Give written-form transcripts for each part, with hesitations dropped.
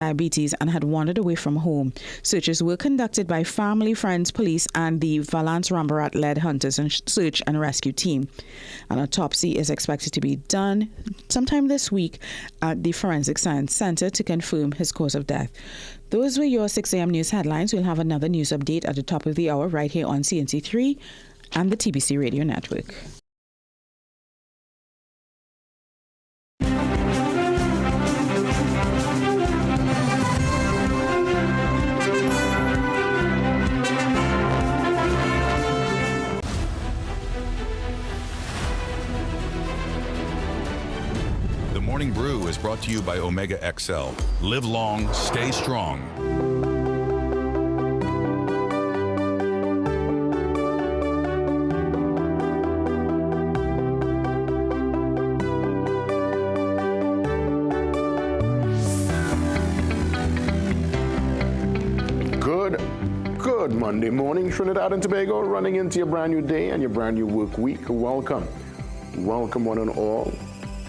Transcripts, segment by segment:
diabetes and had wandered away from home. Searches were conducted by family, friends, police, and the Valance Rambarat-led hunters and search and rescue team. An autopsy is expected to be done sometime this week at the Forensic Science Center to confirm his cause of death. Those were your 6 a.m. news headlines. We'll have another news update at the top of the hour right here on CNC3 and the TBC Radio Network. Morning Brew is brought to you by Omega XL. Live long, stay strong. Good Monday morning, Trinidad and Tobago, running into your brand new day and your brand new work week. Welcome one and all.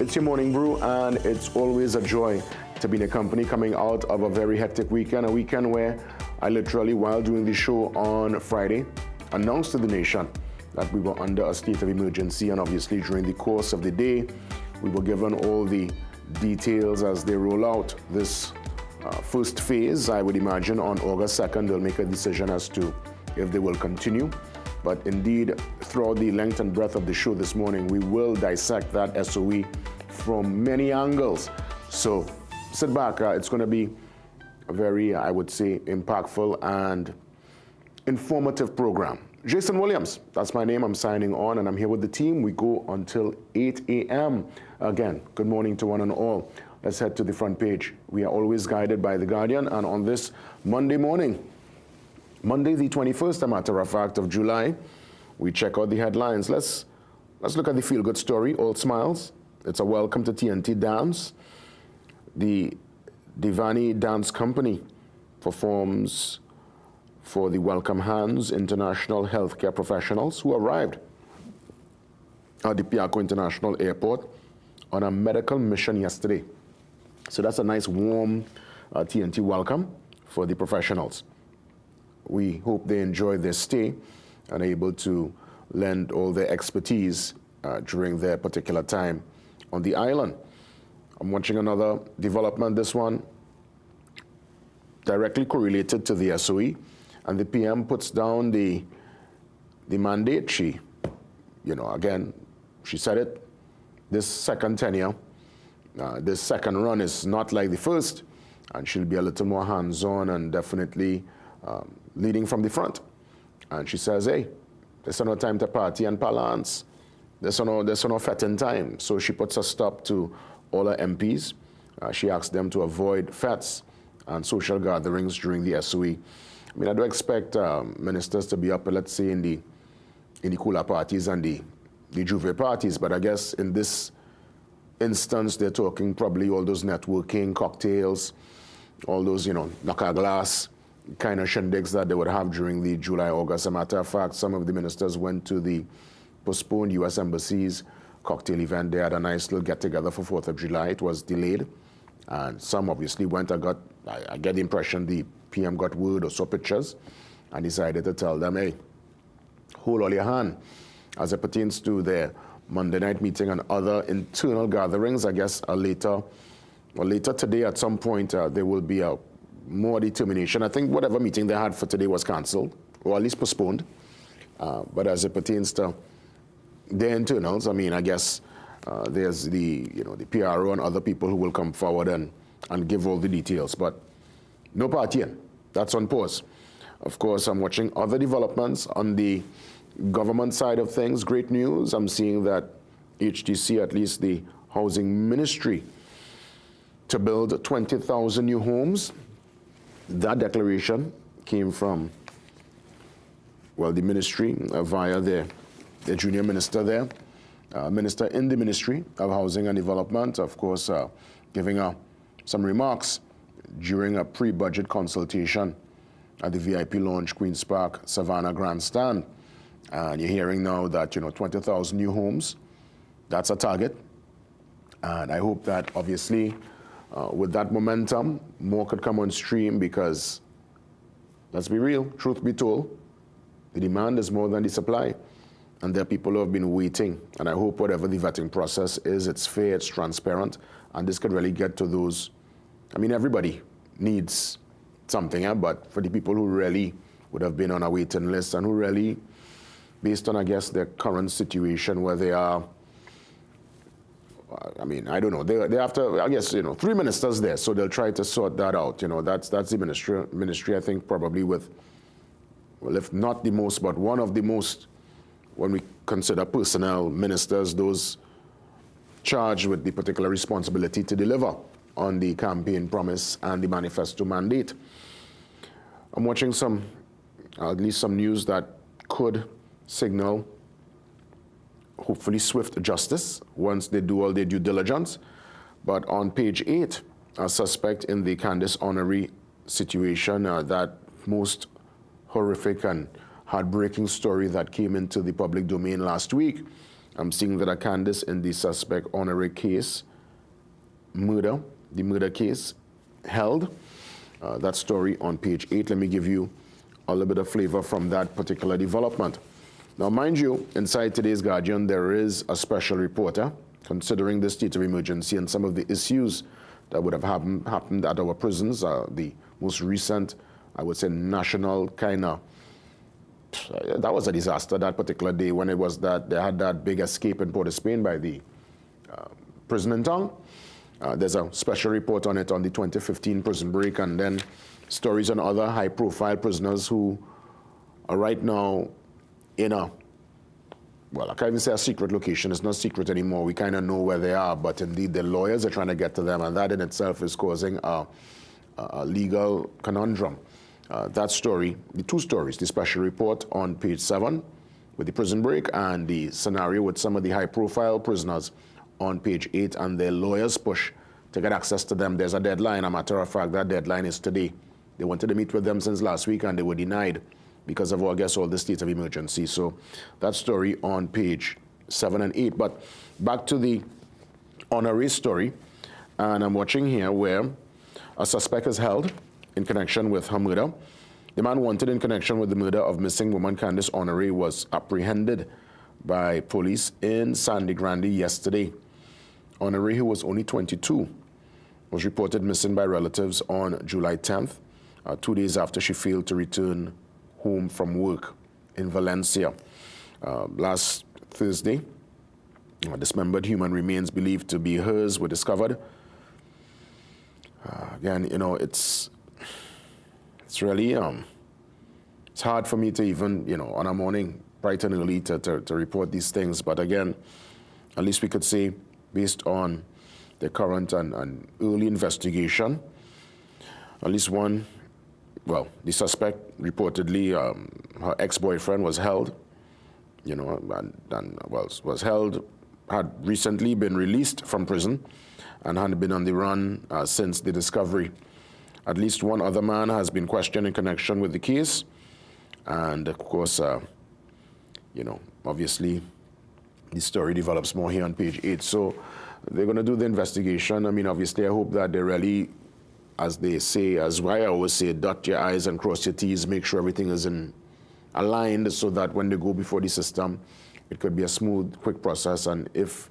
It's your Morning Brew, and it's always a joy to be in a company coming out of a very hectic weekend, a weekend where I literally, while doing the show on Friday, announced to the nation that we were under a state of emergency, and obviously during the course of the day, we were given all the details as they roll out this first phase. I would imagine on August 2nd, they'll make a decision as to if they will continue. But indeed, throughout the length and breadth of the show this morning, we will dissect that SOE from many angles. So sit back. It's going to be a very, I would say, impactful and informative program. Jason Williams, that's my name. I'm signing on, and I'm here with the team. We go until 8 a.m. Again, good morning to one and all. Let's head to the front page. We are always guided by The Guardian, and on this Monday morning, Monday the 21st, a matter of fact, of July, we check out the headlines. Let's look at the feel-good story, All Smiles. It's a welcome to TNT dance. The Divani Dance Company performs for the Welcome Hands international healthcare professionals who arrived at the Piarco International Airport on a medical mission yesterday. So that's a nice, warm TNT welcome for the professionals. We hope they enjoy their stay and are able to lend all their expertise during their particular time on the island. I'm watching another development, this one directly correlated to the SOE, and the PM puts down the mandate. She, again, she said it, this second tenure, this second run is not like the first, and she'll be a little more hands-on and definitely leading from the front. And she says, hey, there's no time to party and balance. There's no fetting time. So she puts a stop to all her MPs. She asks them to avoid fetes and social gatherings during the SOE. I mean, I do expect ministers to be up, let's say, in the cooler parties and the juve parties, but I guess in this instance, they're talking probably all those networking, cocktails, all those, knock-a glass kind of shindigs that they would have during the July, August. As a matter of fact, some of the ministers went to the postponed U.S. Embassy's cocktail event. They had a nice little get-together for 4th of July. It was delayed. And some obviously went. I get the impression the PM got word or saw pictures and decided to tell them, hey, hold all your hand. As it pertains to their Monday night meeting and other internal gatherings, I guess later today at some point, there will be a more determination. I think whatever meeting they had for today was cancelled, or at least postponed. But as it pertains to their internals, I mean, I guess there's the PRO and other people who will come forward and give all the details. But no partying. That's on pause. Of course, I'm watching other developments on the government side of things. Great news. I'm seeing that HTC, at least the Housing Ministry, to build 20,000 new homes. That declaration came from, well, the ministry via their junior minister there, minister in the Ministry of Housing and Development, of course, giving some remarks during a pre-budget consultation at the VIP Lounge, Queen's Park, Savannah Grandstand. And you're hearing now that, 20,000 new homes, that's a target. And I hope that, obviously, With that momentum, more could come on stream because, let's be real, truth be told, the demand is more than the supply. And there are people who have been waiting. And I hope whatever the vetting process is, it's fair, it's transparent, and this could really get to those. I mean, everybody needs something, but for the people who really would have been on a waiting list and who really, based on, I guess, their current situation where they are, I mean, I don't know, they have to, I guess, 3 ministers there, so they'll try to sort that out. That's the ministry, I think, probably with, well, if not the most, but one of the most, when we consider personnel ministers, those charged with the particular responsibility to deliver on the campaign promise and the manifesto mandate. I'm watching at least some news that could signal hopefully swift justice once they do all their due diligence. But on page 8, a suspect in the Candace Honoré situation, that most horrific and heartbreaking story that came into the public domain last week. I'm seeing that a Candace in the suspect Honoré case, the murder case, held. That story on page 8. Let me give you a little bit of flavor from that particular development. Now, mind you, inside today's Guardian, there is a special reporter considering the state of emergency and some of the issues that would have happened at our prisons. The most recent, I would say, national kind of, that was a disaster that particular day when it was that they had that big escape in Port of Spain by the prison in town. There's a special report on it on the 2015 prison break, and then stories on other high-profile prisoners who are right now in a, well, I can't even say a secret location. It's not secret anymore. We kind of know where they are, but indeed the lawyers are trying to get to them, and that in itself is causing a legal conundrum. That story, the two stories, the special report on page 7 with the prison break and the scenario with some of the high-profile prisoners on page 8 and their lawyers' push to get access to them. There's a deadline. A matter of fact, that deadline is today. They wanted to meet with them since last week and they were denied because of, I guess, all the state of emergency. So that story on page 7 and 8. But back to the Honoré story, and I'm watching here where a suspect is held in connection with her murder. The man wanted in connection with the murder of missing woman Candace Honoré was apprehended by police in Sandy Grande yesterday. Honoré, who was only 22, was reported missing by relatives on July 10th, 2 days after she failed to return home from work in Valencia. Last Thursday, dismembered human remains believed to be hers were discovered. Again, it's really, it's hard for me to even, on a morning, bright and early, to report these things. But again, at least we could say, based on the current and early investigation, at least one, well, the suspect reportedly, her ex-boyfriend was held, and was held, had recently been released from prison and had been on the run since the discovery. At least one other man has been questioned in connection with the case. And of course, obviously, the story develops more here on page 8. So they're going to do the investigation. I mean, obviously, I hope that they really, as they say, as I always say, dot your I's and cross your T's, make sure everything is aligned so that when they go before the system, it could be a smooth, quick process. And if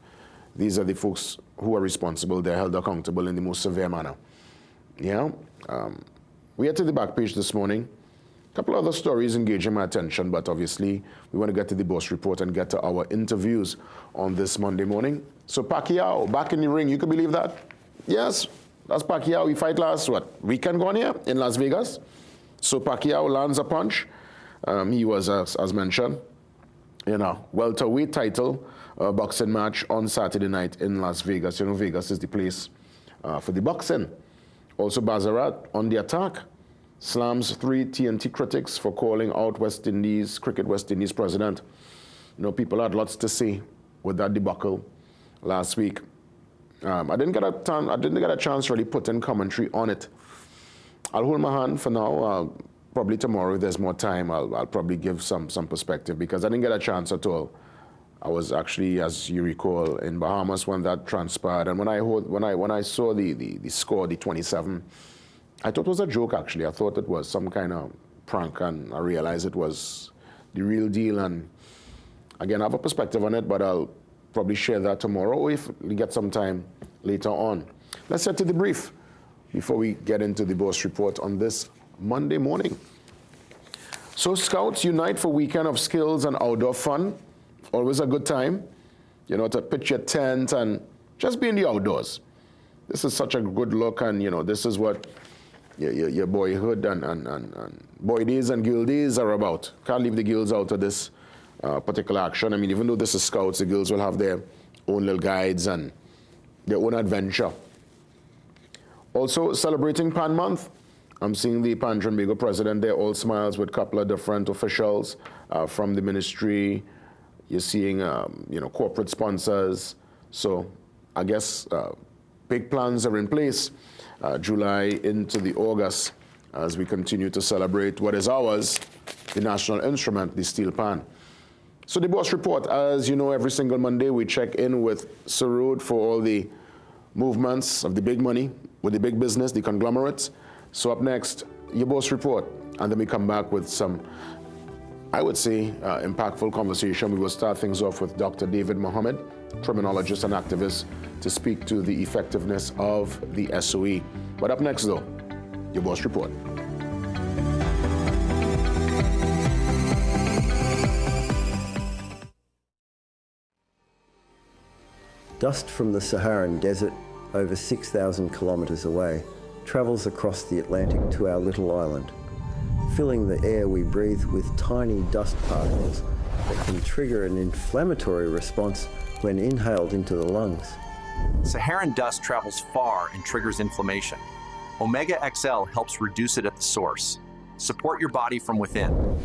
these are the folks who are responsible, they're held accountable in the most severe manner. Yeah. We are to the back page this morning. A couple other stories engaging my attention, but obviously we want to get to the boss report and get to our interviews on this Monday morning. So Pacquiao back in the ring, you can believe that? Yes, that's Pacquiao. He fight last, weekend gone here in Las Vegas. So Pacquiao lands a punch. He was, as mentioned, welterweight title boxing match on Saturday night in Las Vegas. Vegas is the place for the boxing. Also, Bazarat on the attack, slams 3 TNT critics for calling out Cricket West Indies president. People had lots to say with that debacle last week. I didn't get a chance to really put in commentary on it. I'll hold my hand for now. Probably tomorrow, if there's more time, I'll probably give some perspective because I didn't get a chance at all I was actually, as you recall, in Bahamas when that transpired. And when I saw the score, the 27, I thought it was a joke, actually. I thought it was some kind of prank, and I realized it was the real deal. And again, I have a perspective on it, but I'll probably share that tomorrow if we get some time later on. Let's get to the brief before we get into the boss report on this Monday morning. So Scouts unite for weekend of skills and outdoor fun. Always a good time, you know, to pitch your tent and just be in the outdoors. This is such a good look, and, you know, this is what your boyhood and boy days and girl days are about. Can't leave the girls out of this particular action. I mean, even though this is Scouts, the girls will have their own little guides and their own adventure. Also celebrating Pan Month. I'm seeing the Pan Trinbago president there, all smiles with a couple of different officials from the ministry. You're seeing, you know, corporate sponsors. So I guess big plans are in place July into the August as we continue to celebrate what is ours, the national instrument, the steel pan. So the boss report, as you know, every single Monday we check in with Sarud for all the movements of the big money, with the big business, the conglomerates. So up next, your boss report, and then we come back with some, I would say, impactful conversation. We will start things off with Dr. David Mohammed, criminologist and activist, to speak to the effectiveness of the SOE. But up next, though, your boss report. Dust from the Saharan desert, over 6,000 kilometres away, travels across the Atlantic to our little island, filling the air we breathe with tiny dust particles that can trigger an inflammatory response when inhaled into the lungs. Saharan dust travels far and triggers inflammation. Omega XL helps reduce it at the source. Support your body from within.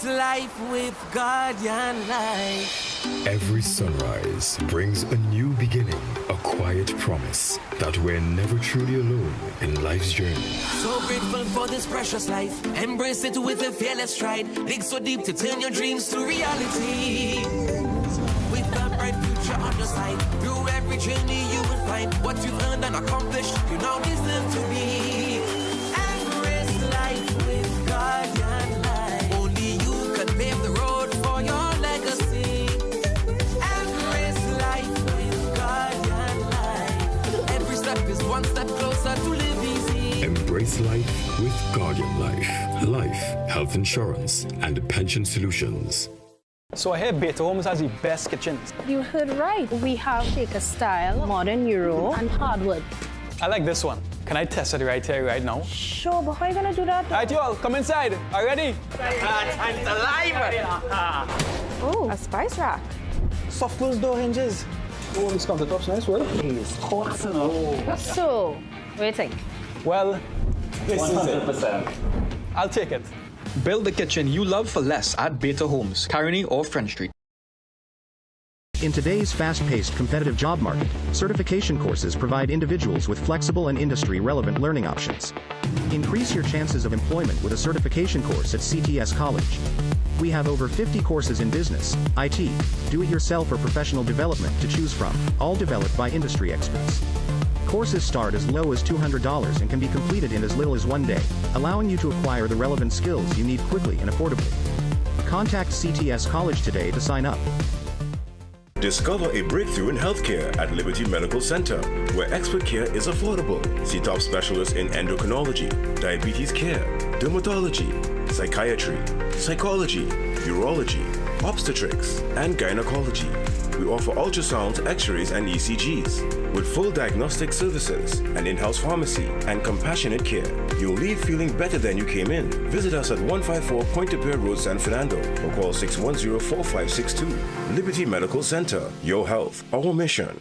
Life with Guardian Life. Every sunrise brings a new beginning, a quiet promise that we're never truly alone in life's journey. So grateful for this precious life. Embrace it with a fearless stride. Dig so deep to turn your dreams to reality. With a bright future on your side. Through every journey you will find what you've earned and accomplished. You now deserve to be. Embrace life with Guardian Life. Only you can pave the road for your legacy. Embrace life with Guardian Life. Every step is one step closer to live easy. Embrace life with Guardian Life. Life, health insurance, and pension solutions. So I hear Beta Homes has the best kitchens. You heard right. We have Shaker style, modern Euro, and hardwood. I like this one. Can I test it right here, right now? Sure, but how are you gonna do that? All right, y'all, come inside. Are you ready? Time's alive! Oh, a spice rack. Soft closed door hinges. Oh, these countertops nice, well. He's hot, you know. So, what do you think? Well, this 100%. is it. I'll take it. Build the kitchen you love for less at Beta Homes, Caroni or French Street. In today's fast-paced competitive job market, certification courses provide individuals with flexible and industry-relevant learning options. Increase your chances of employment with a certification course at CTS College. We have over 50 courses in business, IT, do-it-yourself or professional development to choose from, all developed by industry experts. Courses start as low as $200 and can be completed in as little as 1 day, allowing you to acquire the relevant skills you need quickly and affordably. Contact CTS College today to sign up. Discover a breakthrough in healthcare at Liberty Medical Center, where expert care is affordable. See top specialists in endocrinology, diabetes care, dermatology, psychiatry, psychology, urology, obstetrics, and gynecology. We offer ultrasounds, x-rays, and ECGs. With full diagnostic services, an in-house pharmacy, and compassionate care, you'll leave feeling better than you came in. Visit us at 154 Pointe-a-Pierre Road, San Fernando, or call 610-4562. Liberty Medical Center. Your health, our mission.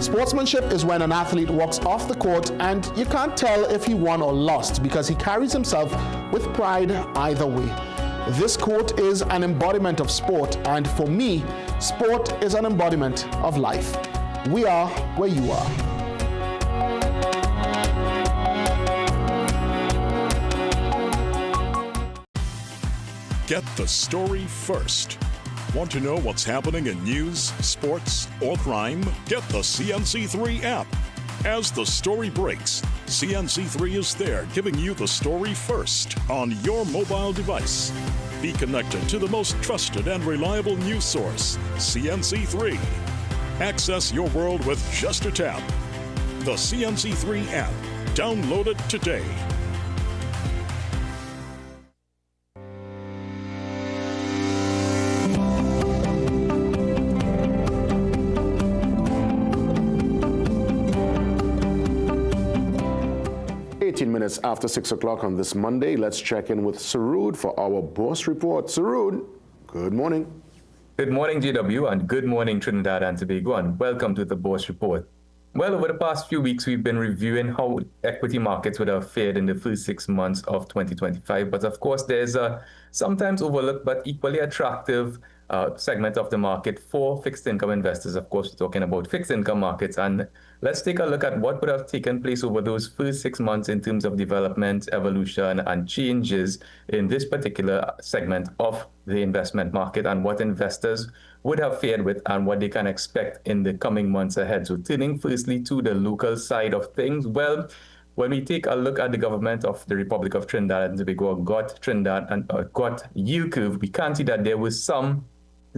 Sportsmanship is when an athlete walks off the court and you can't tell if he won or lost because he carries himself with pride either way. This quote is an embodiment of sport, and for me, sport is an embodiment of life. We are where you are. Get the story first. Want to know what's happening in news, sports, or crime? Get the CNC3 app. As the story breaks, CNC3 is there giving you the story first on your mobile device. Be connected to the most trusted and reliable news source, CNC3. Access your world with just a tap. The CNC3 app. Download it today. Minutes after 6 o'clock on this Monday, let's check in with Sarud for our boss report. Sarud, good morning. Good morning, GW, and good morning, Trinidad and Tobago, and welcome to the boss report. Well, over the past few weeks, we've been reviewing how equity markets would have fared in the first 6 months of 2025. But of course, there's a sometimes overlooked but equally attractive segment of the market for fixed income investors. Of course, we're talking about fixed income markets. And let's take a look at what would have taken place over those first 6 months in terms of development, evolution, and changes in this particular segment of the investment market, and what investors would have fared with and what they can expect in the coming months ahead. So turning firstly to the local side of things, well, when we take a look at the government of the Republic of Trinidad and Tobago, got yield curve, we can see that there was some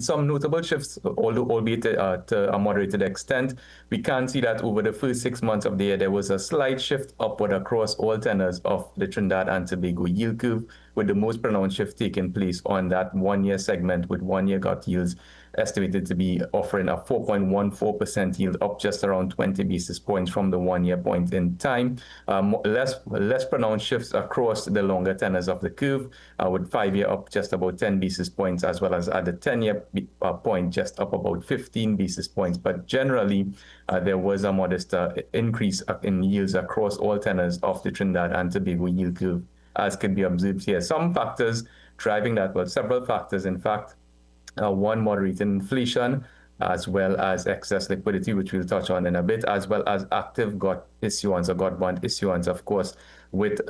notable shifts, albeit to a moderated extent. We can see that over the first 6 months of the year, there was a slight shift upward across all tenors of the Trinidad and Tobago yield curve, with the most pronounced shift taking place on that 1 year segment, with 1 year got yields estimated to be offering a 4.14% yield, up just around 20 basis points from the 1 year point in time. Less pronounced shifts across the longer tenors of the curve, with 5 year up just about 10 basis points, as well as at the 10 year point just up about 15 basis points. But generally, there was a modest increase in yields across all tenors of the Trinidad and Tobago yield curve, as can be observed here. Some factors driving that, well, several factors, in fact. One, moderating inflation, as well as excess liquidity, which we'll touch on in a bit, as well as active got issuance or got bond issuance, of course, with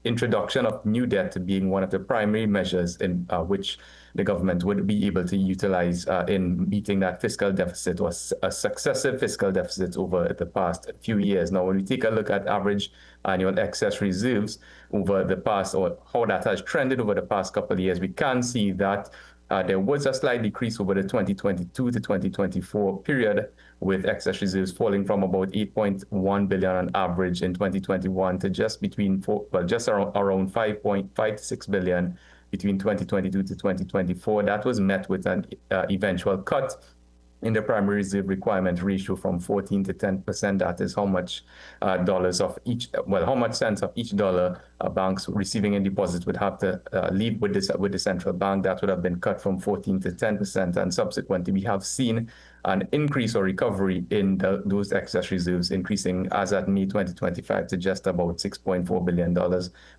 introduction of new debt being one of the primary measures in which the government would be able to utilize in meeting that fiscal deficit, or a successive fiscal deficit over the past few years. Now, when we take a look at average annual excess reserves over the past, or how that has trended over the past couple of years, we can see that there was a slight decrease over the 2022 to 2024 period, with excess reserves falling from about 8.1 billion on average in 2021 to just around 5.5 to 6 billion between 2022 to 2024. That was met with an eventual cut in the primary reserve requirement ratio from 14 to 10%. That is how much how much cents of each dollar banks receiving in deposits would have to leave with the central bank. That would have been cut from 14 to 10%, and subsequently we have seen an increase or recovery in those excess reserves, increasing as at May 2025 to just about $6.4 billion.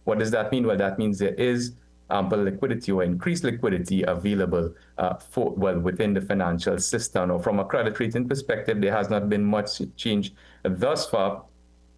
What does that mean? Well, that means there is ample liquidity or increased liquidity available within the financial system. Or from a credit rating perspective, there has not been much change thus far.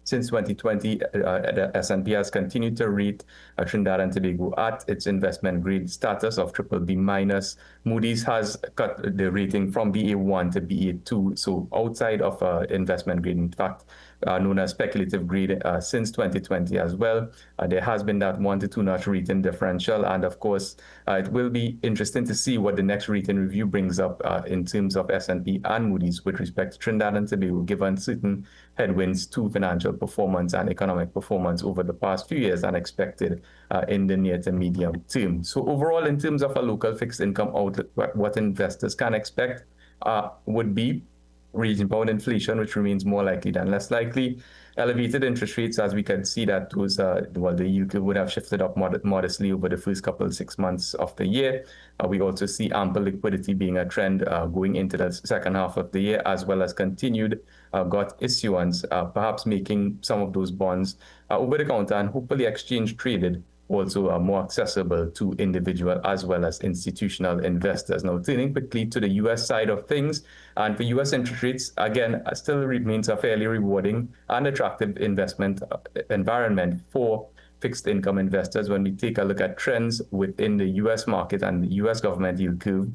Since 2020, the S&P has continued to rate Trinidad and Tobago at its investment grade status of BBB-. Moody's has cut the rating from Ba1 to Ba2, so outside of investment grade, in fact, known as speculative grade since 2020 as well. There has been that 1 to 2 notch rating differential, and of course, it will be interesting to see what the next rating review brings up in terms of S&P and Moody's with respect to Trinidad and Tobago, given certain headwinds to financial performance and economic performance over the past few years and expected in the near to medium term. So overall, in terms of a local fixed income outlook, what investors can expect would be region-bound inflation, which remains more likely than less likely. Elevated interest rates, as we can see that those, the yield curve would have shifted up modestly over the first 6 months of the year. We also see ample liquidity being a trend going into the second half of the year, as well as continued GOT issuance, perhaps making some of those bonds over the counter and hopefully exchange traded also more accessible to individual as well as institutional investors. Now, turning quickly to the U.S. side of things, and for U.S. interest rates, again, still remains a fairly rewarding and attractive investment environment for fixed income investors. When we take a look at trends within the U.S. market and the U.S. government yield curve,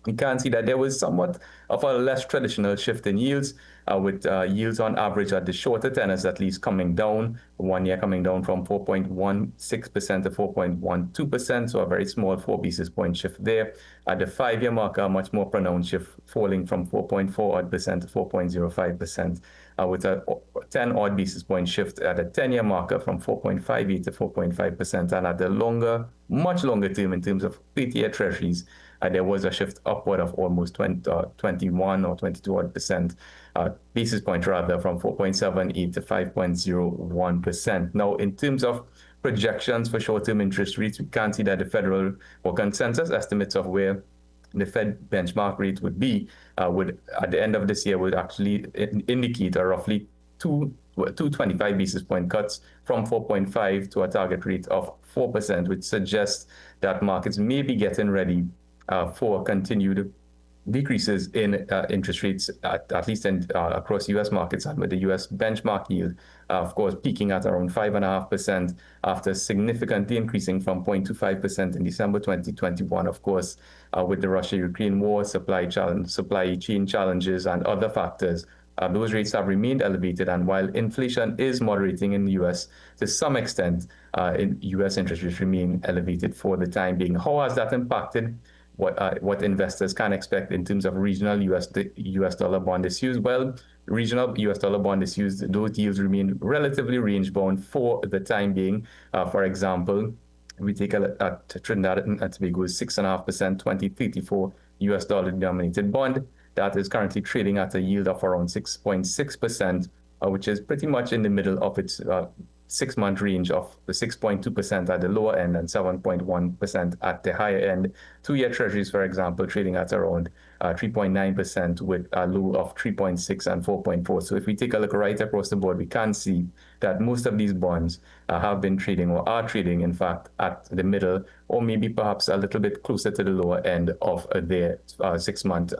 we can see that there was somewhat of a less traditional shift in yields, with yields on average at the shorter tenors at least coming down, 1 year coming down from 4.16% to 4.12%, so a very small 4 basis point shift there. At the 5-year marker, a much more pronounced shift, falling from 4.4% to 4.05%, with a 10 odd basis point shift at the 10-year marker from 4.58 to 4.5%, and at the much longer term in terms of 30-year treasuries, there was a shift upward of almost 21 or 22 odd percent, basis point rather, from 4.78 to 5.01%. Now, in terms of projections for short-term interest rates, we can see that the federal or consensus estimates of where the Fed benchmark rate would be would at the end of this year would actually indicate a roughly 225 basis point cuts from 4.5 to a target rate of 4%, which suggests that markets may be getting ready for continued decreases in interest rates, at least across U.S. markets, and with the U.S. benchmark yield, of course, peaking at around 5.5% after significantly increasing from 0.25% in December 2021. Of course, with the Russia-Ukraine war, supply chain challenges, and other factors, those rates have remained elevated. And while inflation is moderating in the U.S. to some extent, U.S. interest rates remain elevated for the time being. How has that impacted what investors can expect in terms of regional U.S. dollar bond issues? Well, regional U.S. dollar bond issues, those yields remain relatively range-bound for the time being. For example, we take a look at Trinidad and Tobago's 6.5% 2034 U.S. dollar denominated bond. That is currently trading at a yield of around 6.6%, which is pretty much in the middle of its 6-month range of the 6.2% at the lower end and 7.1% at the higher end. 2-year treasuries, for example, trading at around 3.9% with a low of 3.6 and 4.4. So if we take a look right across the board, we can see that most of these bonds have been trading or are trading, in fact, at the middle or maybe perhaps a little bit closer to the lower end of their 6-month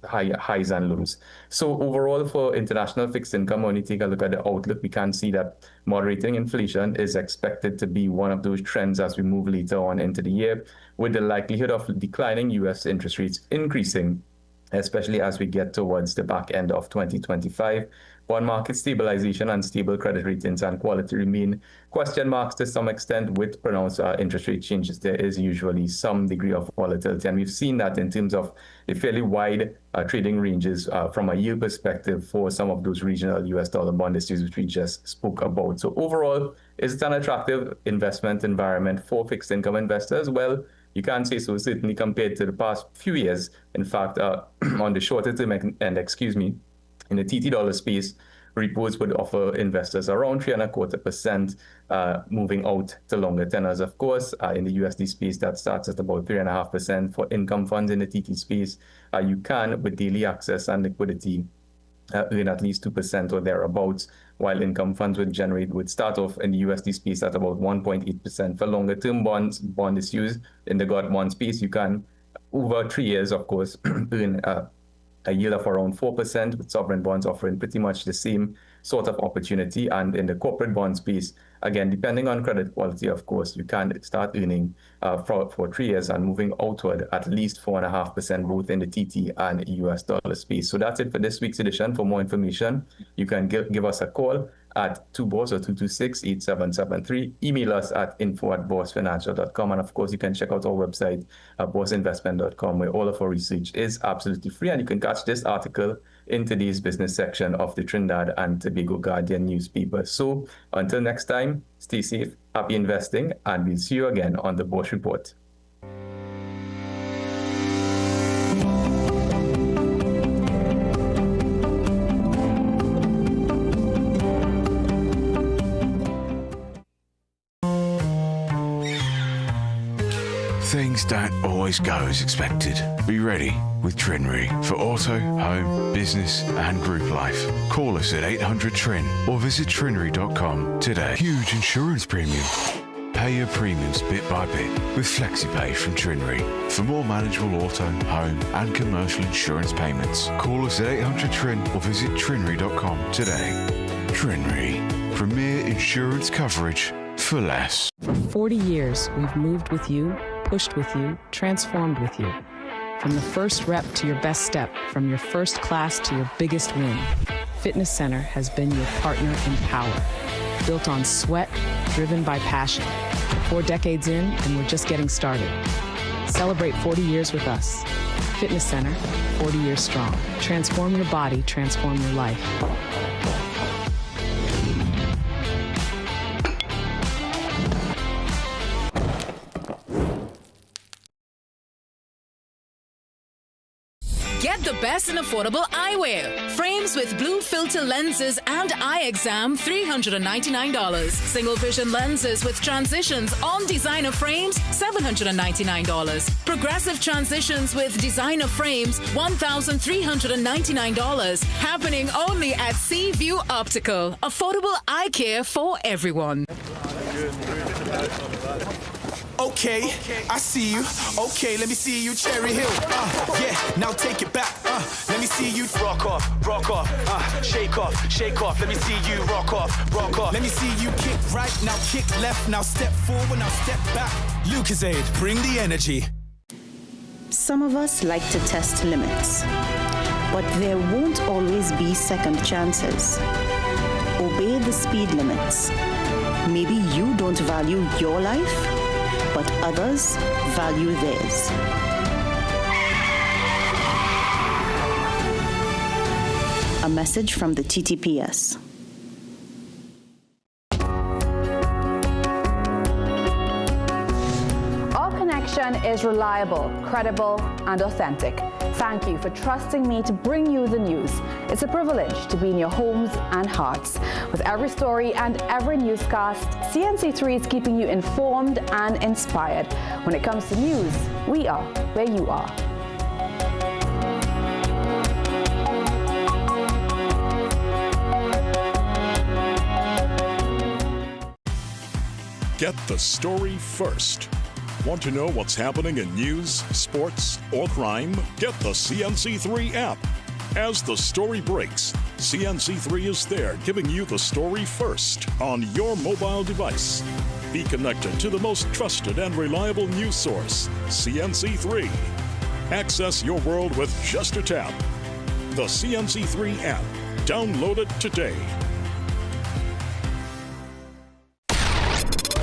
highs and lows. So overall, for international fixed income, when you take a look at the outlook, we can see that moderating inflation is expected to be one of those trends as we move later on into the year, with the likelihood of declining U.S. interest rates increasing, especially as we get towards the back end of 2025. Bond market stabilization and stable credit ratings and quality remain question marks to some extent. With pronounced interest rate changes, there is usually some degree of volatility. And we've seen that in terms of the fairly wide trading ranges from a yield perspective for some of those regional U.S. dollar bond issues, which we just spoke about. So overall, is it an attractive investment environment for fixed income investors? Well, you can say so, certainly compared to the past few years. In fact, on the shorter term end, in the TT dollar space, repos would offer investors around 3.25%, moving out to longer tenors. Of course, in the USD space, that starts at about 3.5%. For income funds in the TT space, you can, with daily access and liquidity, earn at least 2% or thereabouts, while income funds would start off in the USD space at about 1.8%. For longer term bond issues in the GOT bond space, you can, over 3 years, of course, earn a yield of around 4%, with sovereign bonds offering pretty much the same sort of opportunity. And in the corporate bond space, again, depending on credit quality, of course, you can start earning for 3 years and moving outward at least 4.5%, both in the TT and US dollar space. So that's it for this week's edition. For more information, you can give us a call at 2BOSS or 226-8773. Email us at info@bossfinancial.com. And of course, you can check out our website at bossinvestment.com, where all of our research is absolutely free. And you can catch this article in today's business section of the Trinidad and Tobago Guardian newspaper. So until next time, stay safe, happy investing, and we'll see you again on the Boss Report. things don't always go as expected. Be ready with Trinry for auto, home, business and group life. Call us at 800-TRIN or visit trinry.com today. Huge insurance premium. Pay your premiums bit by bit with FlexiPay from Trinry. For more manageable auto, home and commercial insurance payments, call us at 800-TRIN or visit trinry.com today. Trinry, premier insurance coverage for less. For 40 years, we've moved with you, pushed with you, transformed with you. From the first rep to your best step, from your first class to your biggest win, Fitness Center has been your partner in power. Built on sweat, driven by passion. 4 decades in, and we're just getting started. Celebrate 40 years with us. Fitness Center, 40 years strong. Transform your body, transform your life. Get the best in affordable eyewear. Frames with blue filter lenses and eye exam, $399. Single vision lenses with transitions on designer frames, $799. Progressive transitions with designer frames, $1,399. Happening only at Seaview Optical. Affordable eye care for everyone. Okay, I see you. Okay, let me see you, Cherry Hill. Yeah, now take it back. Let me see you rock off, shake off, shake off. Let me see you rock off, rock off. Let me see you kick right, now kick left, now step forward, now step back. Lucozade, bring the energy. Some of us like to test limits, but there won't always be second chances. Obey the speed limits. Maybe you don't value your life, but others value theirs. A message from the TTPS. Our connection is reliable, credible, and authentic. Thank you for trusting me to bring you the news. It's a privilege to be in your homes and hearts. With every story and every newscast, CNC3 is keeping you informed and inspired. When it comes to news, we are where you are. Get the story first. Want to know what's happening in news, sports, or crime? Get the CNC3 app. As the story breaks, CNC3 is there giving you the story first on your mobile device. Be connected to the most trusted and reliable news source, CNC3. Access your world with just a tap. The CNC3 app. Download it today.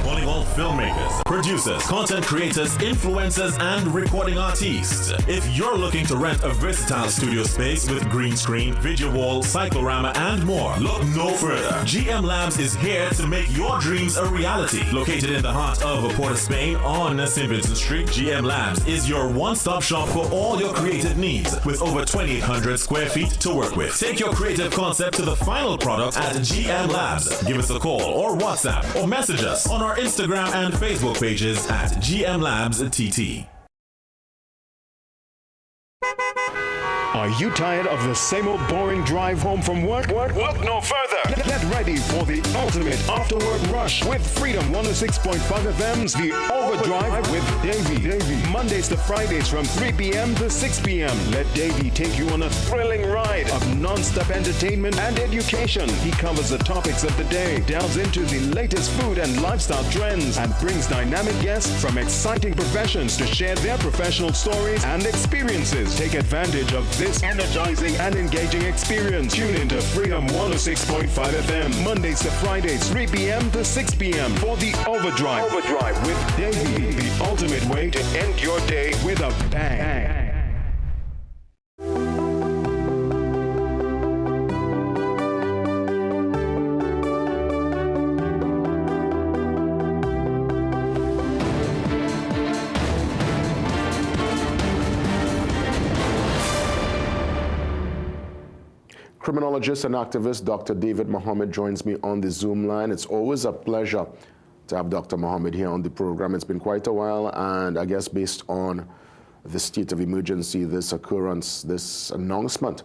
Calling all filmmakers, producers, content creators, influencers, and recording artists. If you're looking to rent a versatile studio space with green screen, video wall, cyclorama, and more, look no further. GM Labs is here to make your dreams a reality. Located in the heart of Port of Spain on St. Vincent Street, GM Labs is your one-stop shop for all your creative needs with over 2,800 square feet to work with. Take your creative concept to the final product at GM Labs. Give us a call or WhatsApp or message us on our Instagram and Facebook pages at GM Labs TT. Are you tired of the same old boring drive home from work? Look no further. Get ready for the ultimate after-work rush with Freedom 106.5 FM's The Overdrive with Davey. Mondays to Fridays from 3 p.m. to 6 p.m. Let Davey take you on a thrilling ride of non-stop entertainment and education. He covers the topics of the day, delves into the latest food and lifestyle trends, and brings dynamic guests from exciting professions to share their professional stories and experiences. Take advantage of this energizing and engaging experience. Tune into Freedom 106.5 FM, Mondays to Fridays, 3 p.m. to 6 p.m. for The Overdrive with Davey, the ultimate way to end your day with a bang. Criminologist and activist Dr. David Mohammed joins me on the Zoom line. It's always a pleasure to have Dr. Mohammed here on the program. It's been quite a while, and I guess based on the state of emergency, this occurrence, this announcement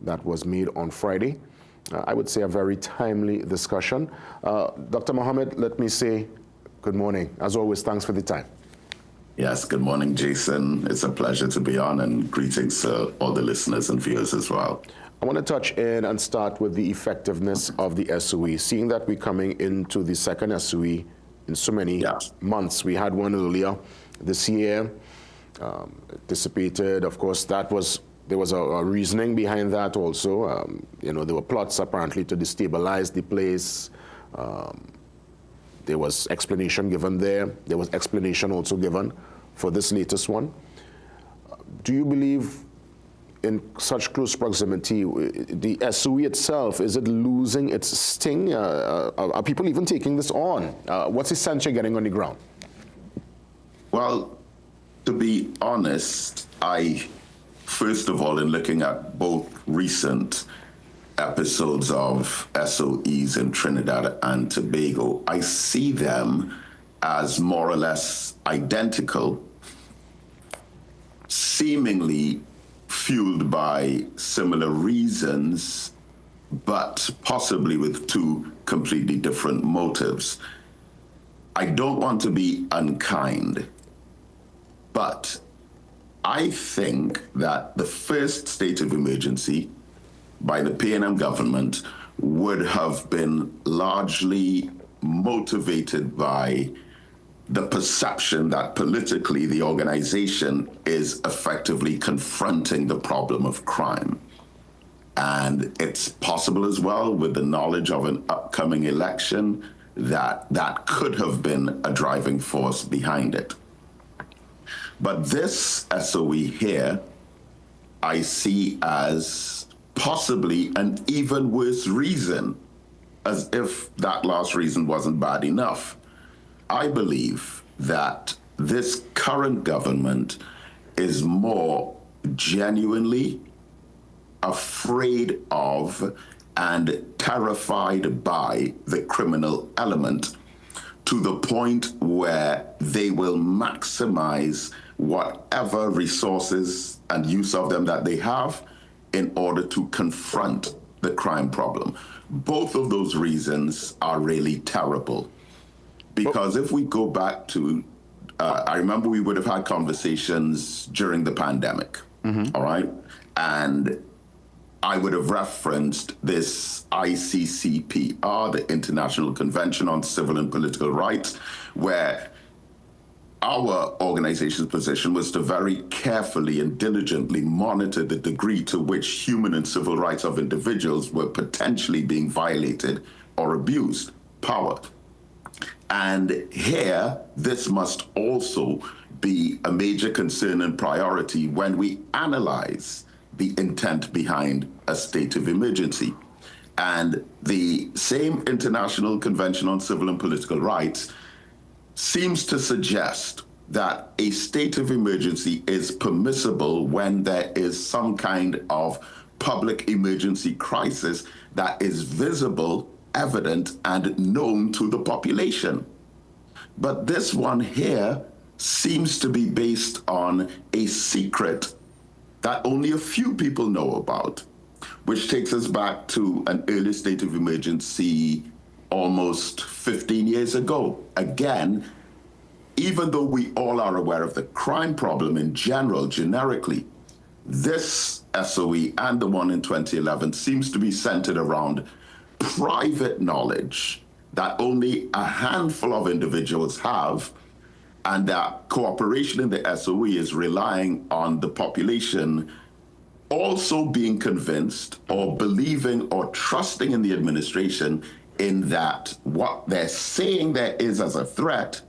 that was made on Friday, I would say a very timely discussion. Dr. Mohammed, let me say good morning. As always, thanks for the time. Yes, good morning, Jason. It's a pleasure to be on, and greetings to all the listeners and viewers as well. I want to touch in and start with the effectiveness of the SOE. Seeing that we're coming into the second SOE in so many months, we had one earlier this year, dissipated. Of course, there was a reasoning behind that also. There were plots apparently to destabilize the place. There was explanation given there. There was explanation also given for this latest one. Do you believe in such close proximity, the SOE itself, is it losing its sting? Are people even taking this on? What's the sense you're getting on the ground? Well, to be honest, first of all, in looking at both recent episodes of SOEs in Trinidad and Tobago, I see them as more or less identical, seemingly fueled by similar reasons, but possibly with two completely different motives. I don't want to be unkind, but I think that the first state of emergency by the P&M government would have been largely motivated by the perception that politically the organization is effectively confronting the problem of crime. And it's possible as well, with the knowledge of an upcoming election, that that could have been a driving force behind it. But this SOE here, I see as possibly an even worse reason, as if that last reason wasn't bad enough. I believe that this current government is more genuinely afraid of and terrified by the criminal element, to the point where they will maximize whatever resources and use of them that they have in order to confront the crime problem. Both of those reasons are really terrible. Because if we go back to, I remember we would have had conversations during the pandemic, all right? And I would have referenced this ICCPR, the International Convention on Civil and Political Rights, where our organization's position was to very carefully and diligently monitor the degree to which human and civil rights of individuals were potentially being violated or abused, power. And here, this must also be a major concern and priority when we analyze the intent behind a state of emergency. And the same International Convention on Civil and Political Rights seems to suggest that a state of emergency is permissible when there is some kind of public emergency crisis that is visible, evident, and known to the population. But this one here seems to be based on a secret that only a few people know about, which takes us back to an early state of emergency almost 15 years ago. Again, even though we all are aware of the crime problem in general, generically, this SOE and the one in 2011 seems to be centered around private knowledge that only a handful of individuals have, and that cooperation in the SOE is relying on the population also being convinced or believing or trusting in the administration in that what they're saying there is as a threat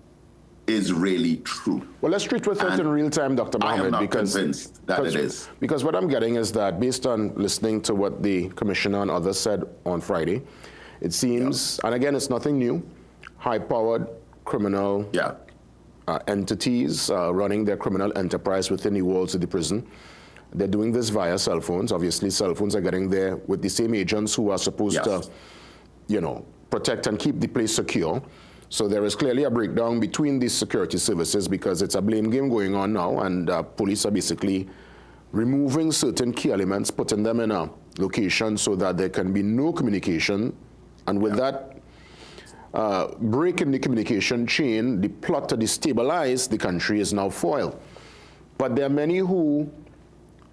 is really true. Well, let's treat with it in real time, Dr. Mohammed. I am not convinced that it is. Because what I'm getting is that based on listening to what the commissioner and others said on Friday, it seems, and again, it's nothing new, high-powered criminal entities running their criminal enterprise within the walls of the prison. They're doing this via cell phones. Obviously, cell phones are getting there with the same agents who are supposed to, protect and keep the place secure. So there is clearly a breakdown between these security services because it's a blame game going on now, and police are basically removing certain key elements, putting them in a location so that there can be no communication. And with that break in the communication chain, the plot to destabilize the country is now foiled. But there are many who,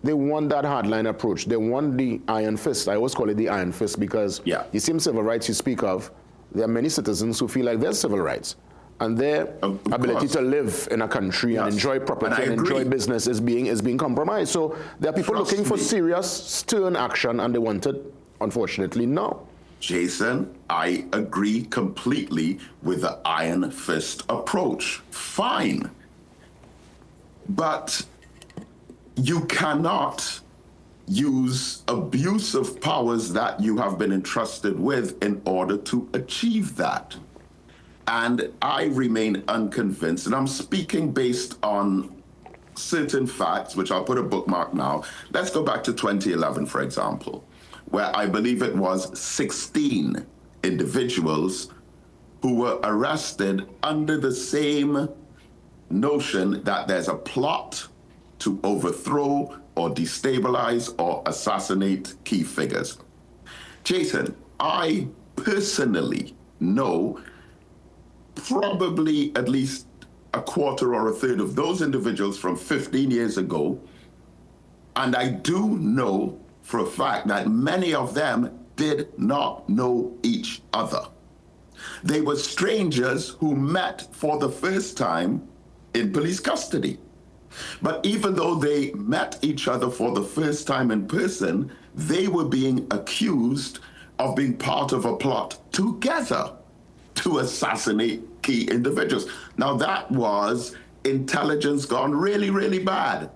they want that hardline approach. They want the iron fist. I always call it the iron fist because the same civil rights you speak of, there are many citizens who feel like their civil rights and their ability to live in a country and enjoy property and enjoy business is being compromised. So there are people looking for serious, stern action, and they want it, unfortunately, now. Jason, I agree completely with the iron fist approach. Fine. But you cannot use abuse of powers that you have been entrusted with in order to achieve that. And I remain unconvinced, and I'm speaking based on certain facts, which I'll put a bookmark now. Let's go back to 2011, for example, where I believe it was 16 individuals who were arrested under the same notion that there's a plot to overthrow or destabilize or assassinate key figures. Jason, I personally know probably at least a quarter or a third of those individuals from 15 years ago, and I do know for a fact that many of them did not know each other. They were strangers who met for the first time in police custody. But even though they met each other for the first time in person, they were being accused of being part of a plot together to assassinate key individuals. Now that was intelligence gone really, really bad.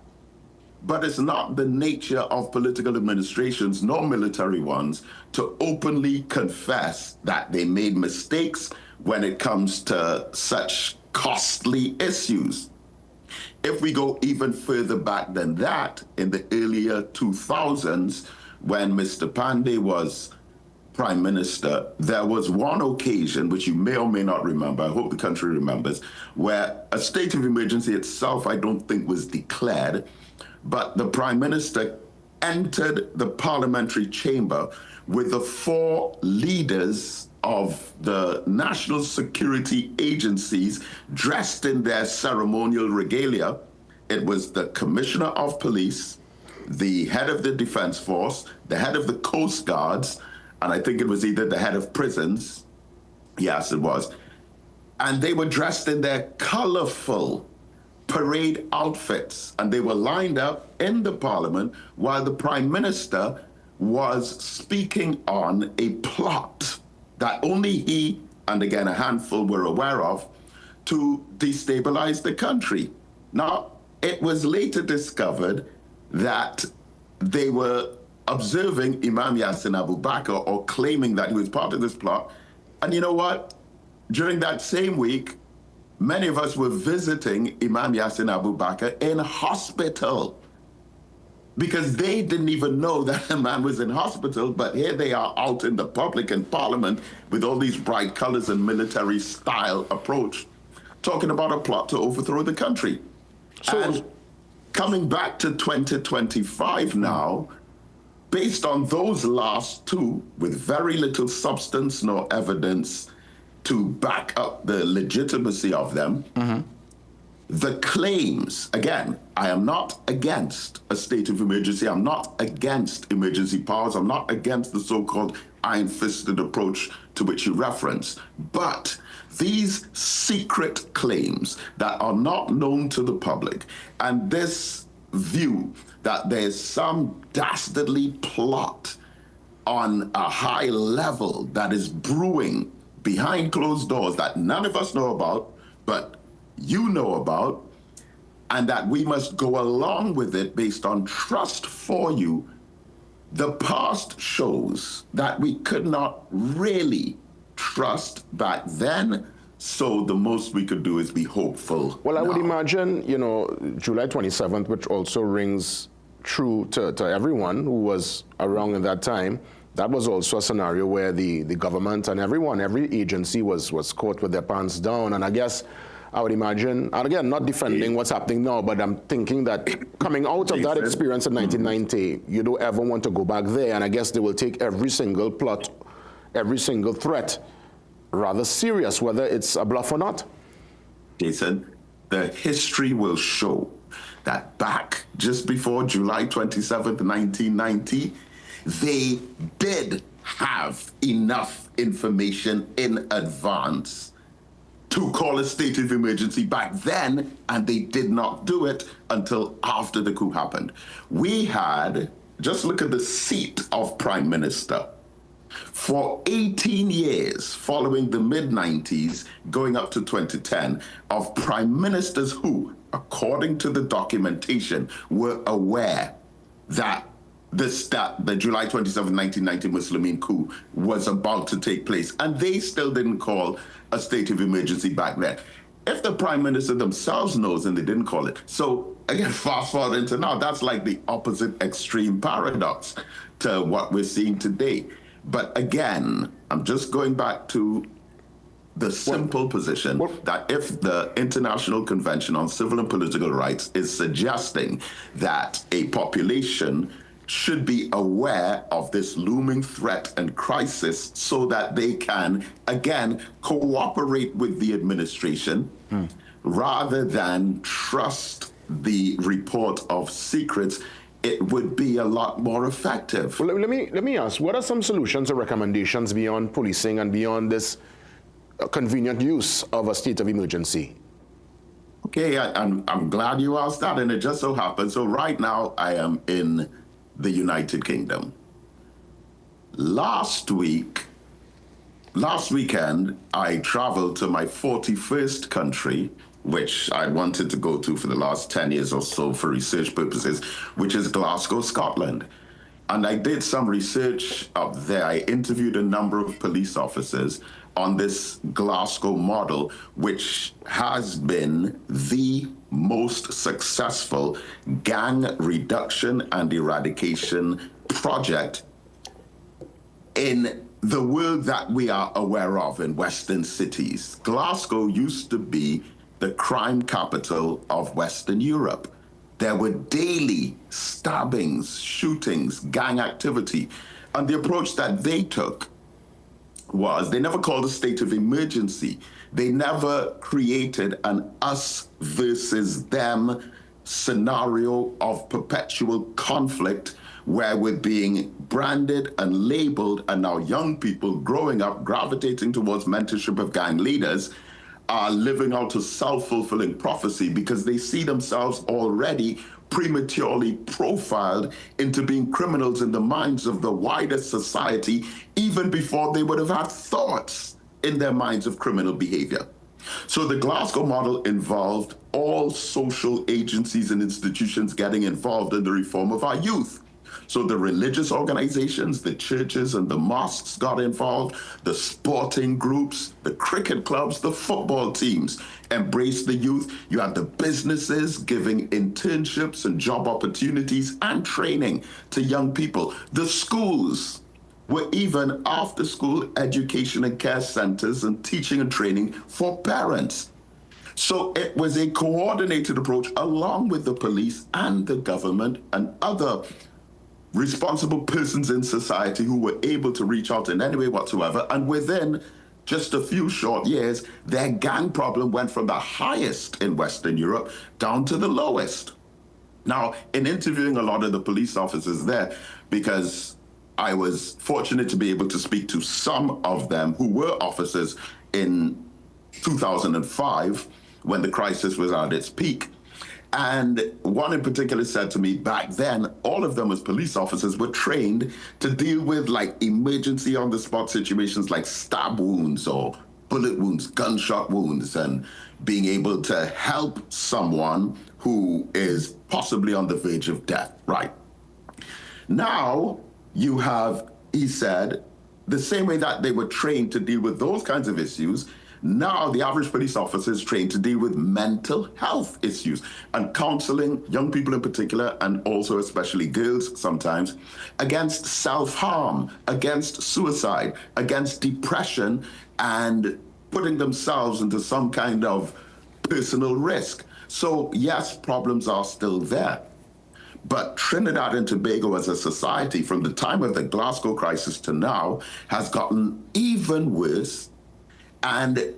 But it's not the nature of political administrations, nor military ones, to openly confess that they made mistakes when it comes to such costly issues. If we go even further back than that, in the earlier 2000s, when Mr. Pandey was Prime Minister, there was one occasion, which you may or may not remember, I hope the country remembers, where a state of emergency itself, I don't think was declared, but the Prime Minister entered the parliamentary chamber with the 4 leaders of the national security agencies dressed in their ceremonial regalia. It was the Commissioner of Police, the head of the Defense Force, the head of the Coast Guards, and I think it was either the head of prisons. Yes, it was. And they were dressed in their colorful parade outfits, and they were lined up in the parliament while the Prime Minister was speaking on a plot that only he, and again a handful, were aware of, to destabilize the country. Now, it was later discovered that they were observing Imam Yassin Abu Bakr, or claiming that he was part of this plot. And you know what? During that same week, many of us were visiting Imam Yassin Abu Bakr in hospital, because they didn't even know that the man was in hospital, but here they are out in the public in Parliament with all these bright colors and military style approach, talking about a plot to overthrow the country. So, and coming back to 2025 now, based on those last 2, with very little substance nor evidence to back up the legitimacy of them, the claims, again, I am not against a state of emergency. I'm not against emergency powers. I'm not against the so-called iron-fisted approach to which you reference. But these secret claims that are not known to the public, and this view that there's some dastardly plot on a high level that is brewing behind closed doors that none of us know about, but you know about, and that we must go along with it based on trust for you. The past shows that we could not really trust back then, so the most we could do is be hopeful. Well, I would imagine, you know, July 27th, which also rings true to everyone who was around at that time. That was also a scenario where the government and every agency was caught with their pants down. And I guess I would imagine, and again, not defending what's happening now, but I'm thinking that coming out of that experience in 1990, you don't ever want to go back there. And I guess they will take every single plot, every single threat rather serious, whether it's a bluff or not. Jason, the history will show that back just before July 27th, 1990, they did have enough information in advance to call a state of emergency back then, and they did not do it until after the coup happened. We had, just look at the seat of Prime Minister. For 18 years following the mid-90s, going up to 2010, of prime ministers who, according to the documentation, were aware that the July 27, 1990 Muslimin coup was about to take place, and they still didn't call a state of emergency back then. If the prime minister themselves knows and they didn't call it. So again, fast forward into now, that's like the opposite extreme paradox to what we're seeing today. But again, I'm just going back to the simple position that if the International Convention on Civil and Political Rights is suggesting that a population should be aware of this looming threat and crisis so that they can, again, cooperate with the administration rather than trust the report of secrets, it would be a lot more effective. Well, let me ask, what are some solutions or recommendations beyond policing and beyond this convenient use of a state of emergency? Okay, I'm glad you asked that, and it just so happens. So right now I am in the United Kingdom. Last weekend, I traveled to my 41st country, which I wanted to go to for the last 10 years or so for research purposes, which is Glasgow, Scotland. And I did some research up there. I interviewed a number of police officers on this Glasgow model, which has been the most successful gang reduction and eradication project in the world that we are aware of in Western cities. Glasgow used to be the crime capital of Western Europe. There were daily stabbings, shootings, gang activity. And the approach that they took was they never called a state of emergency. They never created an us versus them scenario of perpetual conflict where we're being branded and labeled, and now young people growing up gravitating towards mentorship of gang leaders are living out a self-fulfilling prophecy because they see themselves already prematurely profiled into being criminals in the minds of the wider society, even before they would have had thoughts in their minds of criminal behavior. So the Glasgow model involved all social agencies and institutions getting involved in the reform of our youth. So the religious organizations, the churches and the mosques got involved, the sporting groups, the cricket clubs, the football teams embraced the youth. You had the businesses giving internships and job opportunities and training to young people. The schools were even after school education and care centers and teaching and training for parents. So it was a coordinated approach along with the police and the government and other responsible persons in society who were able to reach out in any way whatsoever. And within just a few short years, their gang problem went from the highest in Western Europe down to the lowest. Now, in interviewing a lot of the police officers there, because I was fortunate to be able to speak to some of them who were officers in 2005 when the crisis was at its peak. And one in particular said to me back then, all of them as police officers were trained to deal with like emergency on the spot situations like stab wounds or bullet wounds, gunshot wounds, and being able to help someone who is possibly on the verge of death, right? Now you have, he said, the same way that they were trained to deal with those kinds of issues, Now, the average police officer is trained to deal with mental health issues and counseling young people in particular, and also especially girls sometimes, against self-harm, against suicide, against depression, and putting themselves into some kind of personal risk. So, yes, problems are still there. But Trinidad and Tobago as a society, from the time of the Glasgow crisis to now, has gotten even worse. And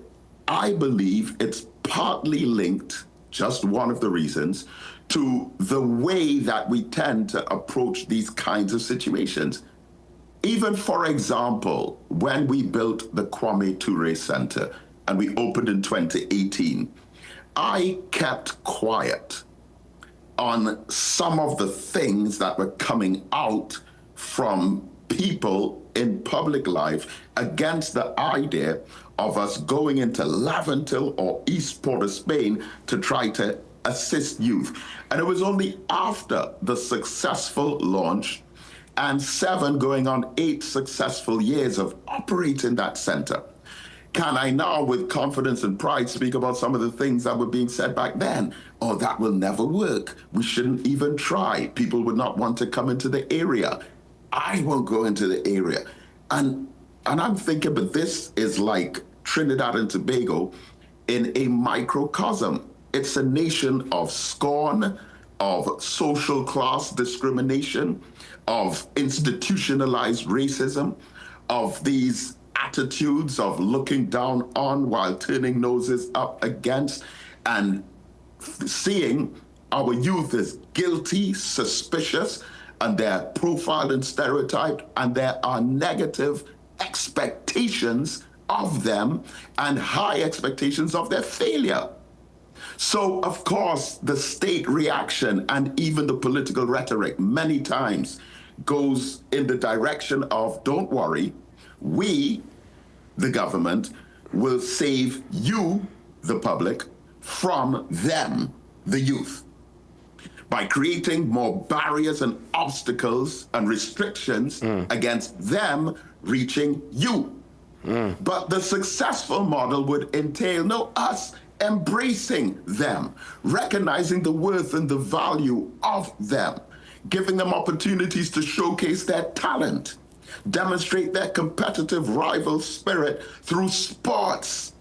I believe it's partly linked, just one of the reasons, to the way that we tend to approach these kinds of situations. Even, for example, when we built the Kwame Ture Center and we opened in 2018, I kept quiet on some of the things that were coming out from people in public life against the idea of us going into Laventille or East Port of Spain to try to assist youth. And it was only after the successful launch and 7 going on 8 successful years of operating that center can I now, with confidence and pride, speak about some of the things that were being said back then. Oh, that will never work. We shouldn't even try. People would not want to come into the area. I won't go into the area. And I'm thinking, but this is like Trinidad and Tobago in a microcosm. It's a nation of scorn, of social class discrimination, of institutionalized racism, of these attitudes of looking down on while turning noses up against, and seeing our youth as guilty, suspicious, and they're profiled and stereotyped, and there are negative expectations of them and high expectations of their failure. So, of course, the state reaction and even the political rhetoric many times goes in the direction of, don't worry, we, the government, will save you, the public, from them, the youth, by creating more barriers and obstacles and restrictions against them reaching you. But the successful model would entail us embracing them, recognizing the worth and the value of them, giving them opportunities to showcase their talent, demonstrate their competitive rival spirit through sports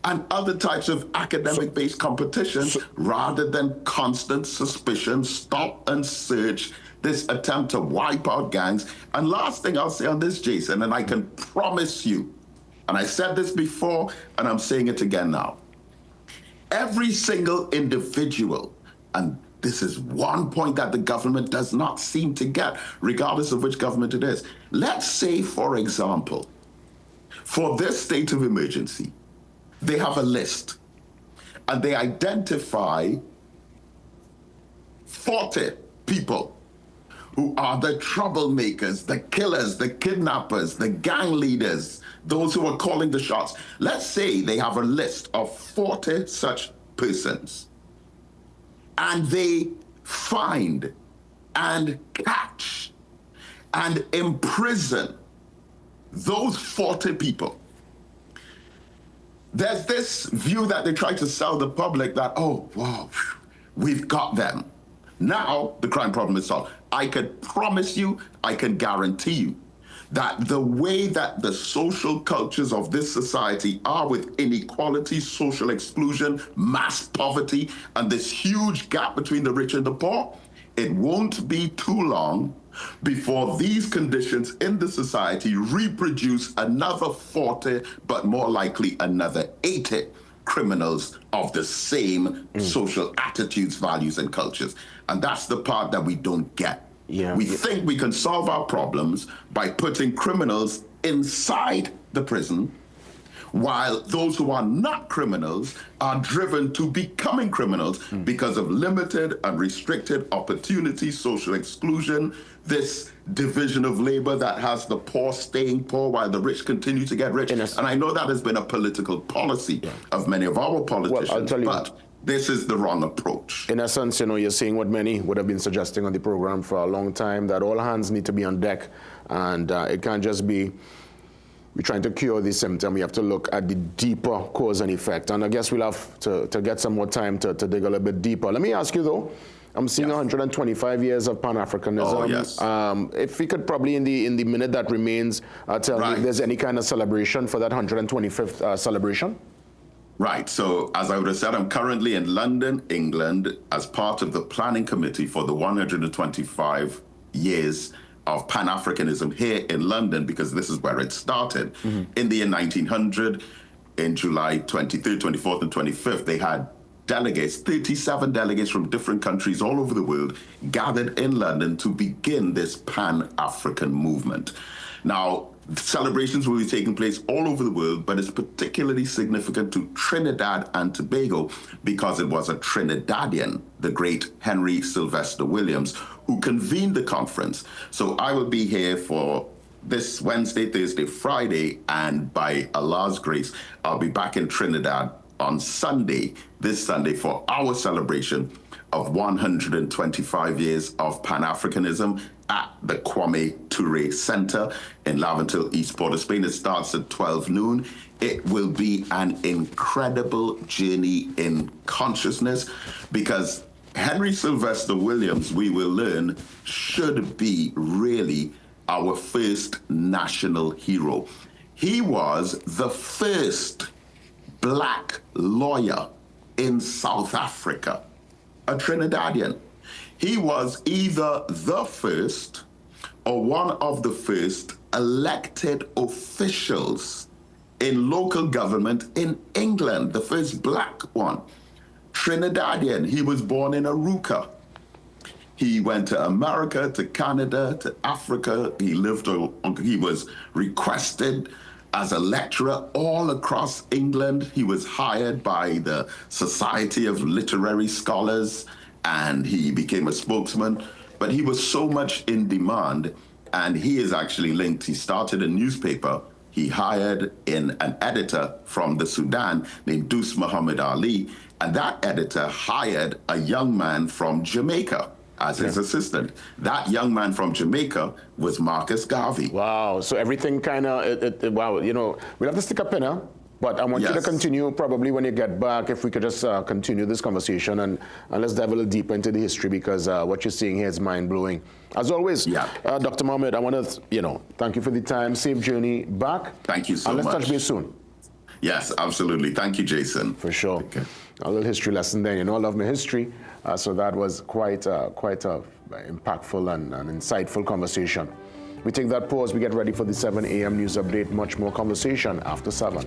and other types of academic-based competitions, rather than constant suspicion, stop and search, this attempt to wipe out gangs. And last thing I'll say on this, Jason, and I can promise you, and I said this before and I'm saying it again now, every single individual, and this is one point that the government does not seem to get, regardless of which government it is. Let's say, for example, for this state of emergency, they have a list and they identify 40 people who are the troublemakers, the killers, the kidnappers, the gang leaders, those who are calling the shots. Let's say they have a list of 40 such persons, and they find and catch and imprison those 40 people. There's this view that they try to sell the public that, oh, wow, we've got them. Now the crime problem is solved. I can promise you, I can guarantee you that the way that the social cultures of this society are, with inequality, social exclusion, mass poverty, and this huge gap between the rich and the poor, it won't be too long before these conditions in the society reproduce another 40, but more likely another 80 criminals of the same social attitudes, values, and cultures. And that's the part that we don't get. We think we can solve our problems by putting criminals inside the prison, while those who are not criminals are driven to becoming criminals because of limited and restricted opportunities, social exclusion, this division of labor that has the poor staying poor while the rich continue to get rich. And I know that has been a political policy of many of our politicians, well, I'll tell you, but this is the wrong approach. In a sense, you know, you're saying what many would have been suggesting on the program for a long time, that all hands need to be on deck, and it can't just be we're trying to cure the symptom, we have to look at the deeper cause and effect. And I guess we'll have to get some more time to dig a little bit deeper. Let me ask you though, I'm seeing 125 years of Pan-Africanism. Oh, yes. If we could probably in the minute that remains, tell me if there's any kind of celebration for that 125th celebration? Right. So as I would have said, I'm currently in London, England, as part of the planning committee for the 125 years of Pan-Africanism here in London, because this is where it started. In the year 1900, in July 23rd, 24th, and 25th, they had delegates, 37 delegates from different countries all over the world gathered in London to begin this Pan-African movement. Now, celebrations will be taking place all over the world, but it's particularly significant to Trinidad and Tobago because it was a Trinidadian, the great Henry Sylvester Williams, who convened the conference. So I will be here for this Wednesday, Thursday, Friday, and by Allah's grace, I'll be back in Trinidad on Sunday, this Sunday, for our celebration of 125 years of Pan-Africanism at the Kwame Ture Center in Laventille, East Port of Spain. It starts at 12 noon. It will be an incredible journey in consciousness because Henry Sylvester Williams, we will learn, should be really our first national hero. He was the first Black lawyer in South Africa, a Trinidadian. He was either the first or one of the first elected officials in local government in England, the first Black one. Trinidadian, he was born in Aruca. He went to America, to Canada, to Africa. He was requested as a lecturer all across England. He was hired by the Society of Literary Scholars, and he became a spokesman. But he was so much in demand, and he is actually linked. He started a newspaper. He hired in an editor from the Sudan named Dous Muhammad Ali, and that editor hired a young man from Jamaica as his assistant. That young man from Jamaica was Marcus Garvey. Wow, so everything kind of, wow, you know, we'll have to stick a pin, huh? But I want you to continue probably when you get back, if we could just continue this conversation and let's dive a little deeper into the history because what you're seeing here is mind-blowing. As always, Dr. Mohammed, I want to, thank you for the time, safe journey back. Thank you so much. And let's touch base soon. Yes, absolutely. Thank you, Jason. For sure. Okay. A little history lesson there. You know, I love my history. So that was quite a impactful and insightful conversation. We take that pause. We get ready for the 7 a.m. news update. Much more conversation after 7.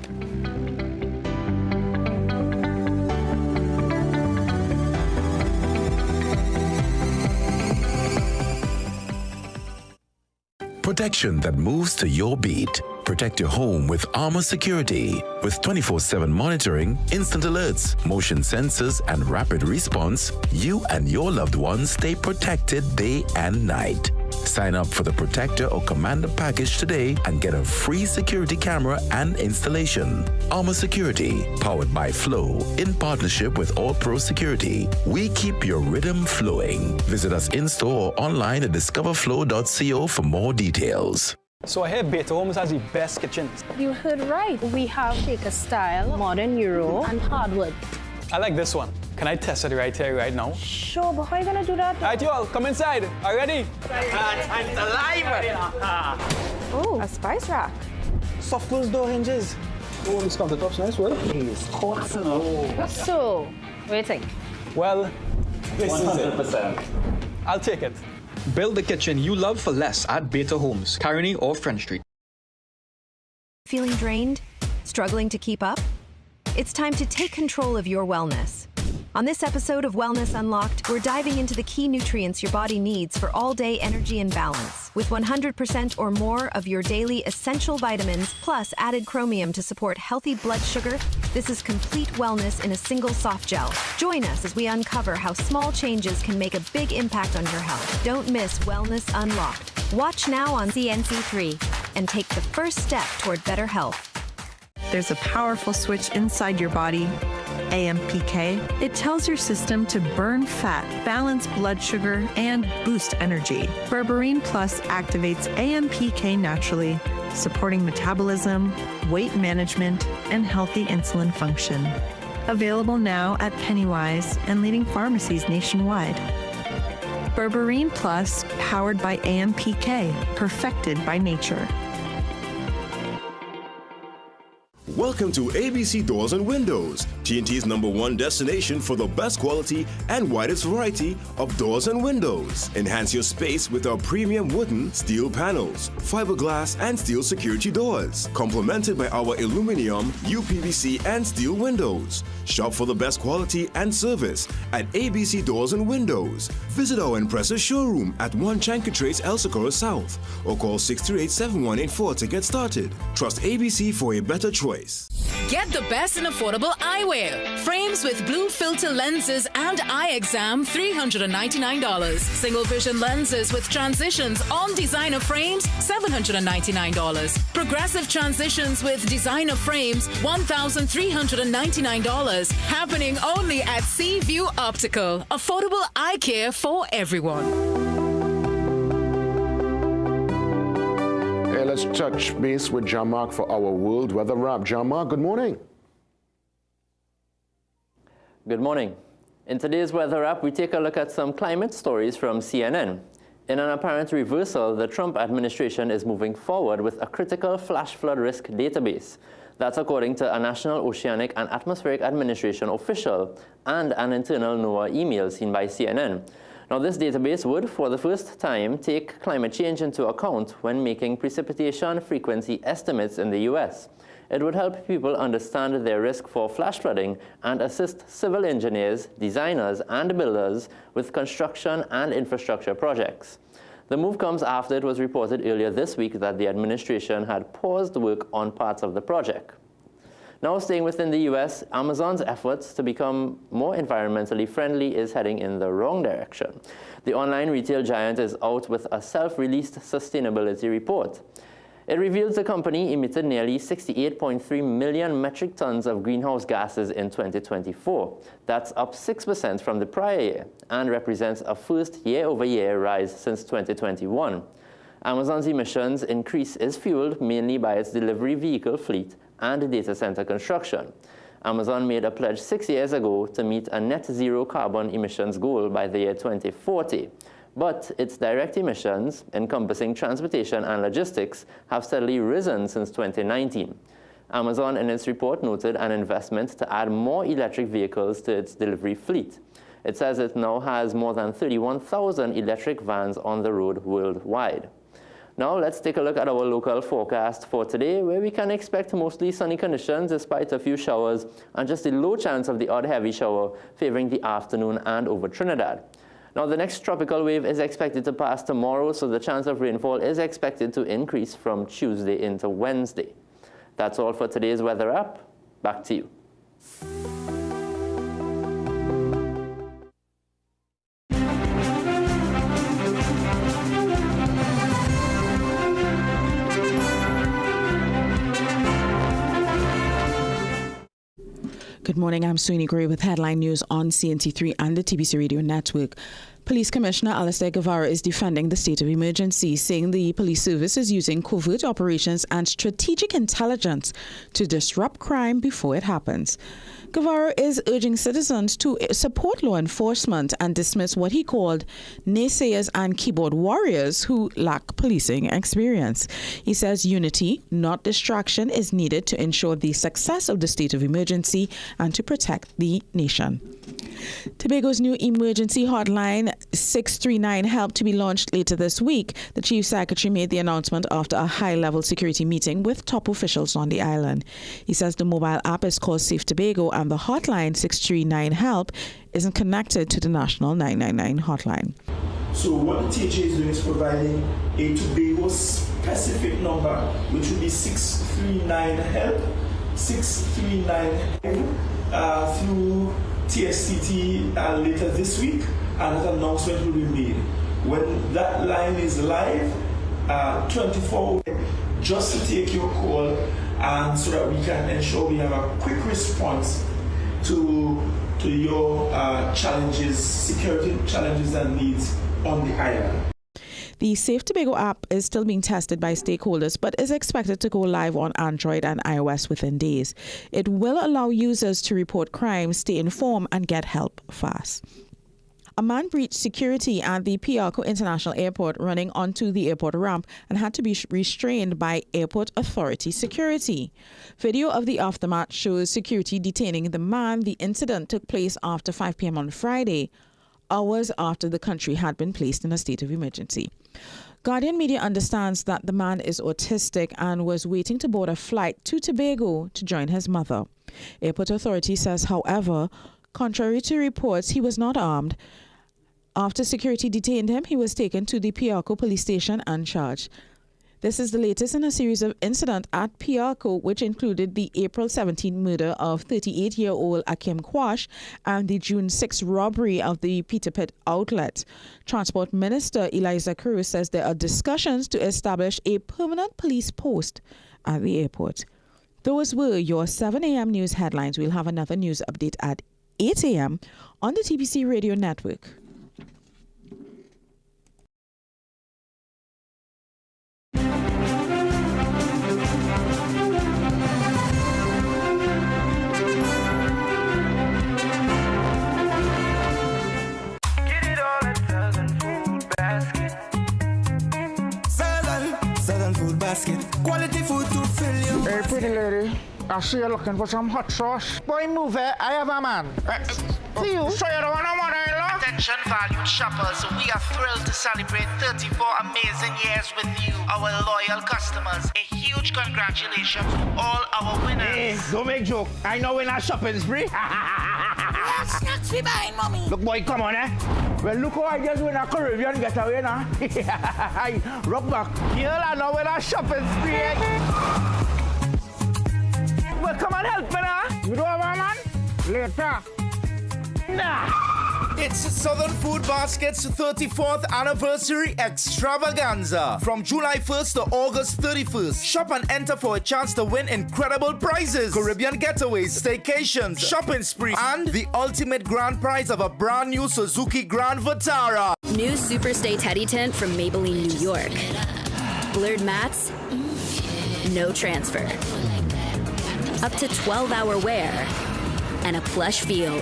Protection that moves to your beat. Protect your home with Armor Security. With 24/7 monitoring, instant alerts, motion sensors, and rapid response, you and your loved ones stay protected day and night. Sign up for the Protector or Commander package today and get a free security camera and installation. Armor Security, powered by Flow, in partnership with All Pro Security. We keep your rhythm flowing. Visit us in-store or online at discoverflow.co for more details. So I hear Beta Homes has the best kitchens. You heard right. We have Shaker style, modern Euro, and hardwood. I like this one. Can I test it right here, right now? Sure, but how are you gonna do that? All right, y'all, come inside. Are you ready? Time's alive! Oh, a spice rack. Soft closed door hinges. Oh, these countertops nice, well. He's personal. So, what do you think? Well, this 100%. is it. I'll take it. Build the kitchen you love for less at Beta Homes, Carony or French Street. Feeling drained? Struggling to keep up? It's time to take control of your wellness. On this episode of Wellness Unlocked, we're diving into the key nutrients your body needs for all-day energy and balance. With 100% or more of your daily essential vitamins, plus added chromium to support healthy blood sugar, this is complete wellness in a single soft gel. Join us as we uncover how small changes can make a big impact on your health. Don't miss Wellness Unlocked. Watch now on CNC3 and take the first step toward better health. There's a powerful switch inside your body, AMPK. It tells your system to burn fat, balance blood sugar, and boost energy. Berberine Plus activates AMPK naturally, supporting metabolism, weight management, and healthy insulin function. Available now at Pennywise and leading pharmacies nationwide. Berberine Plus, powered by AMPK, perfected by nature. Welcome to ABC Doors and Windows, TNT's #1 destination for the best quality and widest variety of doors and windows. Enhance your space with our premium wooden, steel panels, fiberglass, and steel security doors, complemented by our aluminum, UPVC, and steel windows. Shop for the best quality and service at ABC Doors and Windows. Visit our impressive showroom at 1 Chancatrace, El Socorro South, or call 638-7184 to get started. Trust ABC for a better choice. Get the best in affordable eyewear. Frames with blue filter lenses and eye exam, $399. Single vision lenses with transitions on designer frames, $799. Progressive transitions with designer frames, $1,399. Happening only at Seaview Optical. Affordable eye care for everyone. Let's touch base with Jean-Marc for our world weather wrap. Jean-Marc, good morning. Good morning. In today's weather wrap, we take a look at some climate stories from CNN. In an apparent reversal, the Trump administration is moving forward with a critical flash flood risk database. That's according to a National Oceanic and Atmospheric Administration official and an internal NOAA email seen by CNN. Now, this database would, for the first time, take climate change into account when making precipitation frequency estimates in the U.S. It would help people understand their risk for flash flooding and assist civil engineers, designers, and builders with construction and infrastructure projects. The move comes after it was reported earlier this week that the administration had paused work on parts of the project. Now, staying within the U.S., Amazon's efforts to become more environmentally friendly is heading in the wrong direction. The online retail giant is out with a self-released sustainability report. It reveals the company emitted nearly 68.3 million metric tons of greenhouse gases in 2024. That's up 6% from the prior year and represents a first year-over-year rise since 2021. Amazon's emissions increase is fueled mainly by its delivery vehicle fleet and data center construction. Amazon made a pledge 6 years ago to meet a net zero carbon emissions goal by the year 2040. But its direct emissions, encompassing transportation and logistics, have steadily risen since 2019. Amazon, in its report, noted an investment to add more electric vehicles to its delivery fleet. It says it now has more than 31,000 electric vans on the road worldwide. Now let's take a look at our local forecast for today, where we can expect mostly sunny conditions despite a few showers and just a low chance of the odd heavy shower favoring the afternoon and over Trinidad. Now the next tropical wave is expected to pass tomorrow, so the chance of rainfall is expected to increase from Tuesday into Wednesday. That's all for today's weather app. Back to you. Good morning, I'm Sweeney Gray with headline news on CNC3 and the TBC Radio Network. Police Commissioner Alistair Guevara is defending the state of emergency, saying the police service is using covert operations and strategic intelligence to disrupt crime before it happens. Guevara is urging citizens to support law enforcement and dismiss what he called naysayers and keyboard warriors who lack policing experience. He says unity, not distraction, is needed to ensure the success of the state of emergency and to protect the nation. Tobago's new emergency hotline 639 Help to be launched later this week. The Chief Secretary made the announcement after a high-level security meeting with top officials on the island. He says the mobile app is called Safe Tobago and the hotline 639 Help isn't connected to the national 999 hotline. So what the THA is doing is providing a Tobago specific number, which will be 639 Help, 639 through TSCT later this week, and that announcement will be made. When that line is live, 24 just to take your call, and so that we can ensure we have a quick response to your challenges, security challenges and needs on the island. The Safe Tobago app is still being tested by stakeholders, but is expected to go live on Android and iOS within days. It will allow users to report crimes, stay informed, and get help fast. A man breached security at the Piarco International Airport running onto the airport ramp and had to be restrained by airport authority security. Video of the aftermath shows security detaining the man. The incident took place after 5 p.m. on Friday, hours after the country had been placed in a state of emergency. Guardian Media understands that the man is autistic and was waiting to board a flight to Tobago to join his mother. Airport authority says, however, contrary to reports, he was not armed. After security detained him, he was taken to the Piarco police station and charged. This is the latest in a series of incidents at Piarco, which included the April 17 murder of 38-year-old Akim Quash and the June 6 robbery of the Peter Pitt outlet. Transport Minister Eliza Cruz says there are discussions to establish a permanent police post at the airport. Those were your 7 a.m. news headlines. We'll have another news update at 8 a.m. on the TBC Radio Network. Quality food to fill you. Hey, pretty lady, I see you looking for some hot sauce. Boy, move it. I have a man. See you. So you don't want no mother-in-law? Attention, valued shoppers. We are thrilled to celebrate 34 amazing years with you, our loyal customers. A huge congratulations to all our winners. Hey, don't make joke. I know when our shopping spree. Yes, snacks we buying, mommy. Look, boy, come on, eh? Well, look how I just win a Caribbean getaway now. Rock back. Here I know when our shopping spree. Well, come on, help me now. You don't have a man? Later. Nah. It's Southern Food Basket's 34th anniversary extravaganza from July 1st to August 31st. Shop and enter for a chance to win incredible prizes, Caribbean getaways, staycations, shopping spree, and the ultimate grand prize of a brand new Suzuki Grand Vitara. New Superstay Teddy Tent from Maybelline, New York. Blurred mats, no transfer. Up to 12-hour wear and a plush feel.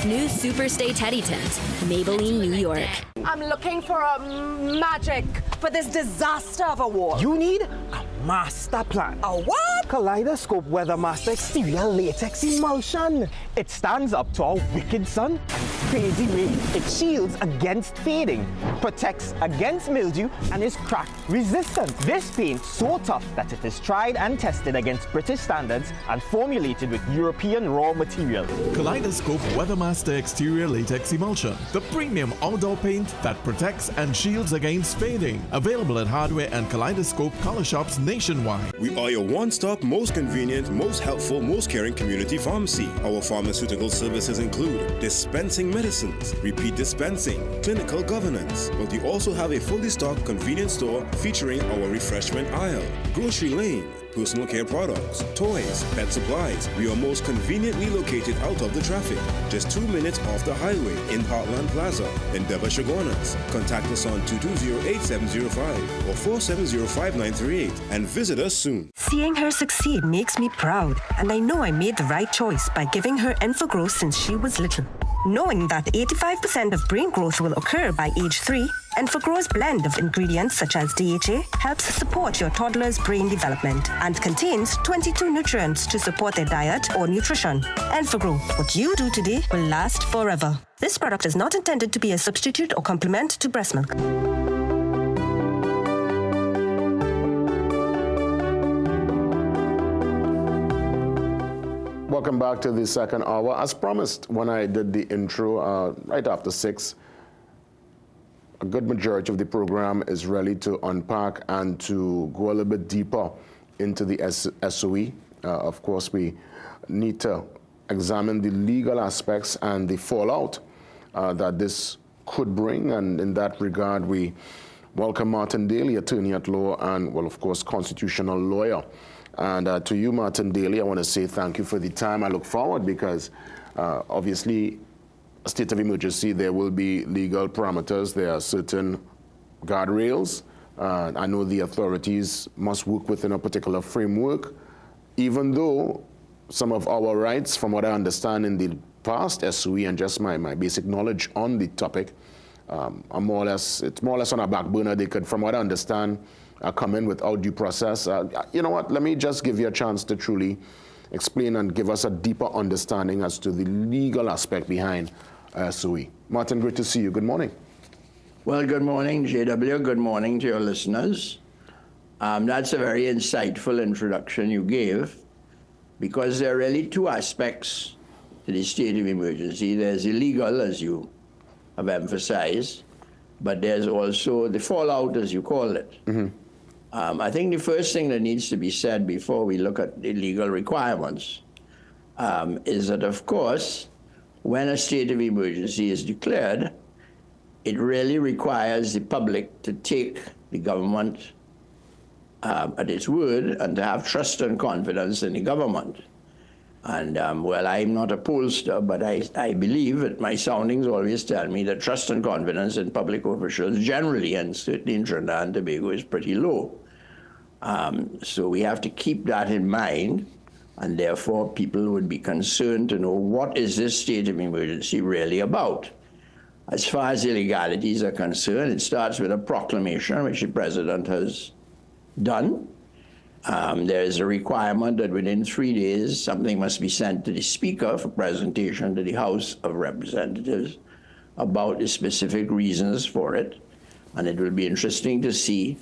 New Superstay Teddy Tent, Maybelline, New York. I'm looking for a magic for this disaster of a war. You need a master plan. A what? Kaleidoscope Weather Master Exterior Latex Emulsion. It stands up to our wicked sun and crazy rain. It shields against fading, protects against mildew, and is crack resistant. This paint so tough that it is tried and tested against British standards and formulated with European raw material. Kaleidoscope Weathermaster Exterior Latex Emulsion, the premium outdoor paint that protects and shields against fading. Available at hardware and Kaleidoscope color shops nationwide. We are your one-stop, most convenient, most helpful, most caring community pharmacy. Our pharmaceutical services include dispensing medicines, repeat dispensing, clinical governance. But we also have a fully stocked convenience store featuring our refreshment aisle, grocery lane, personal care products, toys, pet supplies. We are most conveniently located out of the traffic, just 2 minutes off the highway in Heartland Plaza, Endeavour Chaguanas. Contact us on 220-8705 or 470-5938 and visit us soon. Seeing her succeed makes me proud, and I know I made the right choice by giving her Enfogrowth since she was little. Knowing that 85% of brain growth will occur by age 3, Enfogrowth's blend of ingredients such as DHA helps support your toddler's brain development and contains 22 nutrients to support their diet or nutrition. Enfogrowth, what you do today will last forever. This product is not intended to be a substitute or complement to breast milk. Welcome back to the second hour. As promised when I did the intro right after 6, a good majority of the program is really to unpack and to go a little bit deeper into the SOE. Of course, we need to examine the legal aspects and the fallout that this could bring. And in that regard, we welcome Martin Daly, attorney at law and, well, of course, constitutional lawyer. And to you, Martin Daly, I want to say thank you for the time. I look forward because obviously, a state of emergency, there will be legal parameters. There are certain guardrails. I know the authorities must work within a particular framework, even though some of our rights, from what I understand in the past SOE and just my basic knowledge on the topic, are more or less on a back burner. They could, from what I understand, come in without due process. You know what, let me just give you a chance to truly explain and give us a deeper understanding as to the legal aspect behind SOE. Martin, great to see you. Good morning. Well, good morning, JW. Good morning to your listeners. That's a very insightful introduction you gave, because there are really two aspects to the state of emergency. There's illegal, as you have emphasized, but there's also the fallout, as you call it. Mm-hmm. I think the first thing that needs to be said before we look at the legal requirements is that, of course, when a state of emergency is declared, it really requires the public to take the government at its word and to have trust and confidence in the government. And, well, I'm not a pollster, but I believe that my soundings always tell me that trust and confidence in public officials generally, and certainly in Trinidad and Tobago, is pretty low. So we have to keep that in mind, and therefore people would be concerned to know, what is this state of emergency really about? As far as illegalities are concerned, it starts with a proclamation which the president has done. There is a requirement that within 3 days, something must be sent to the Speaker for presentation to the House of Representatives about the specific reasons for it. And it will be interesting to see,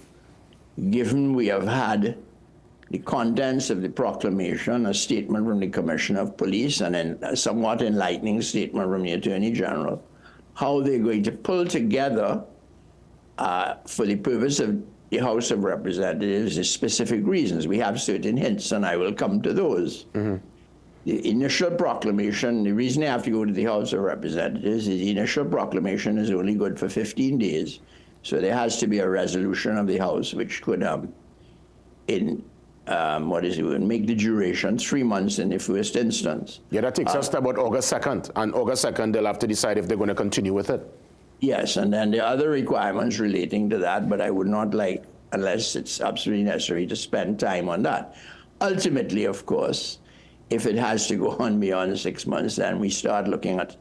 given we have had the contents of the proclamation, a statement from the Commissioner of Police, and then a somewhat enlightening statement from the Attorney General, how they're going to pull together for the purpose of the House of Representatives the specific reasons. We have certain hints, and I will come to those. Mm-hmm. The initial proclamation, the reason they have to go to the House of Representatives is the initial proclamation is only good for 15 days. So there has to be a resolution of the House which could, make the duration 3 months in the first instance. Yeah, that takes us to about August 2nd. And August 2nd, they'll have to decide if they're going to continue with it. Yes, and then the other requirements relating to that, but I would not like, unless it's absolutely necessary, to spend time on that. Ultimately, of course, if it has to go on beyond 6 months, then we start looking at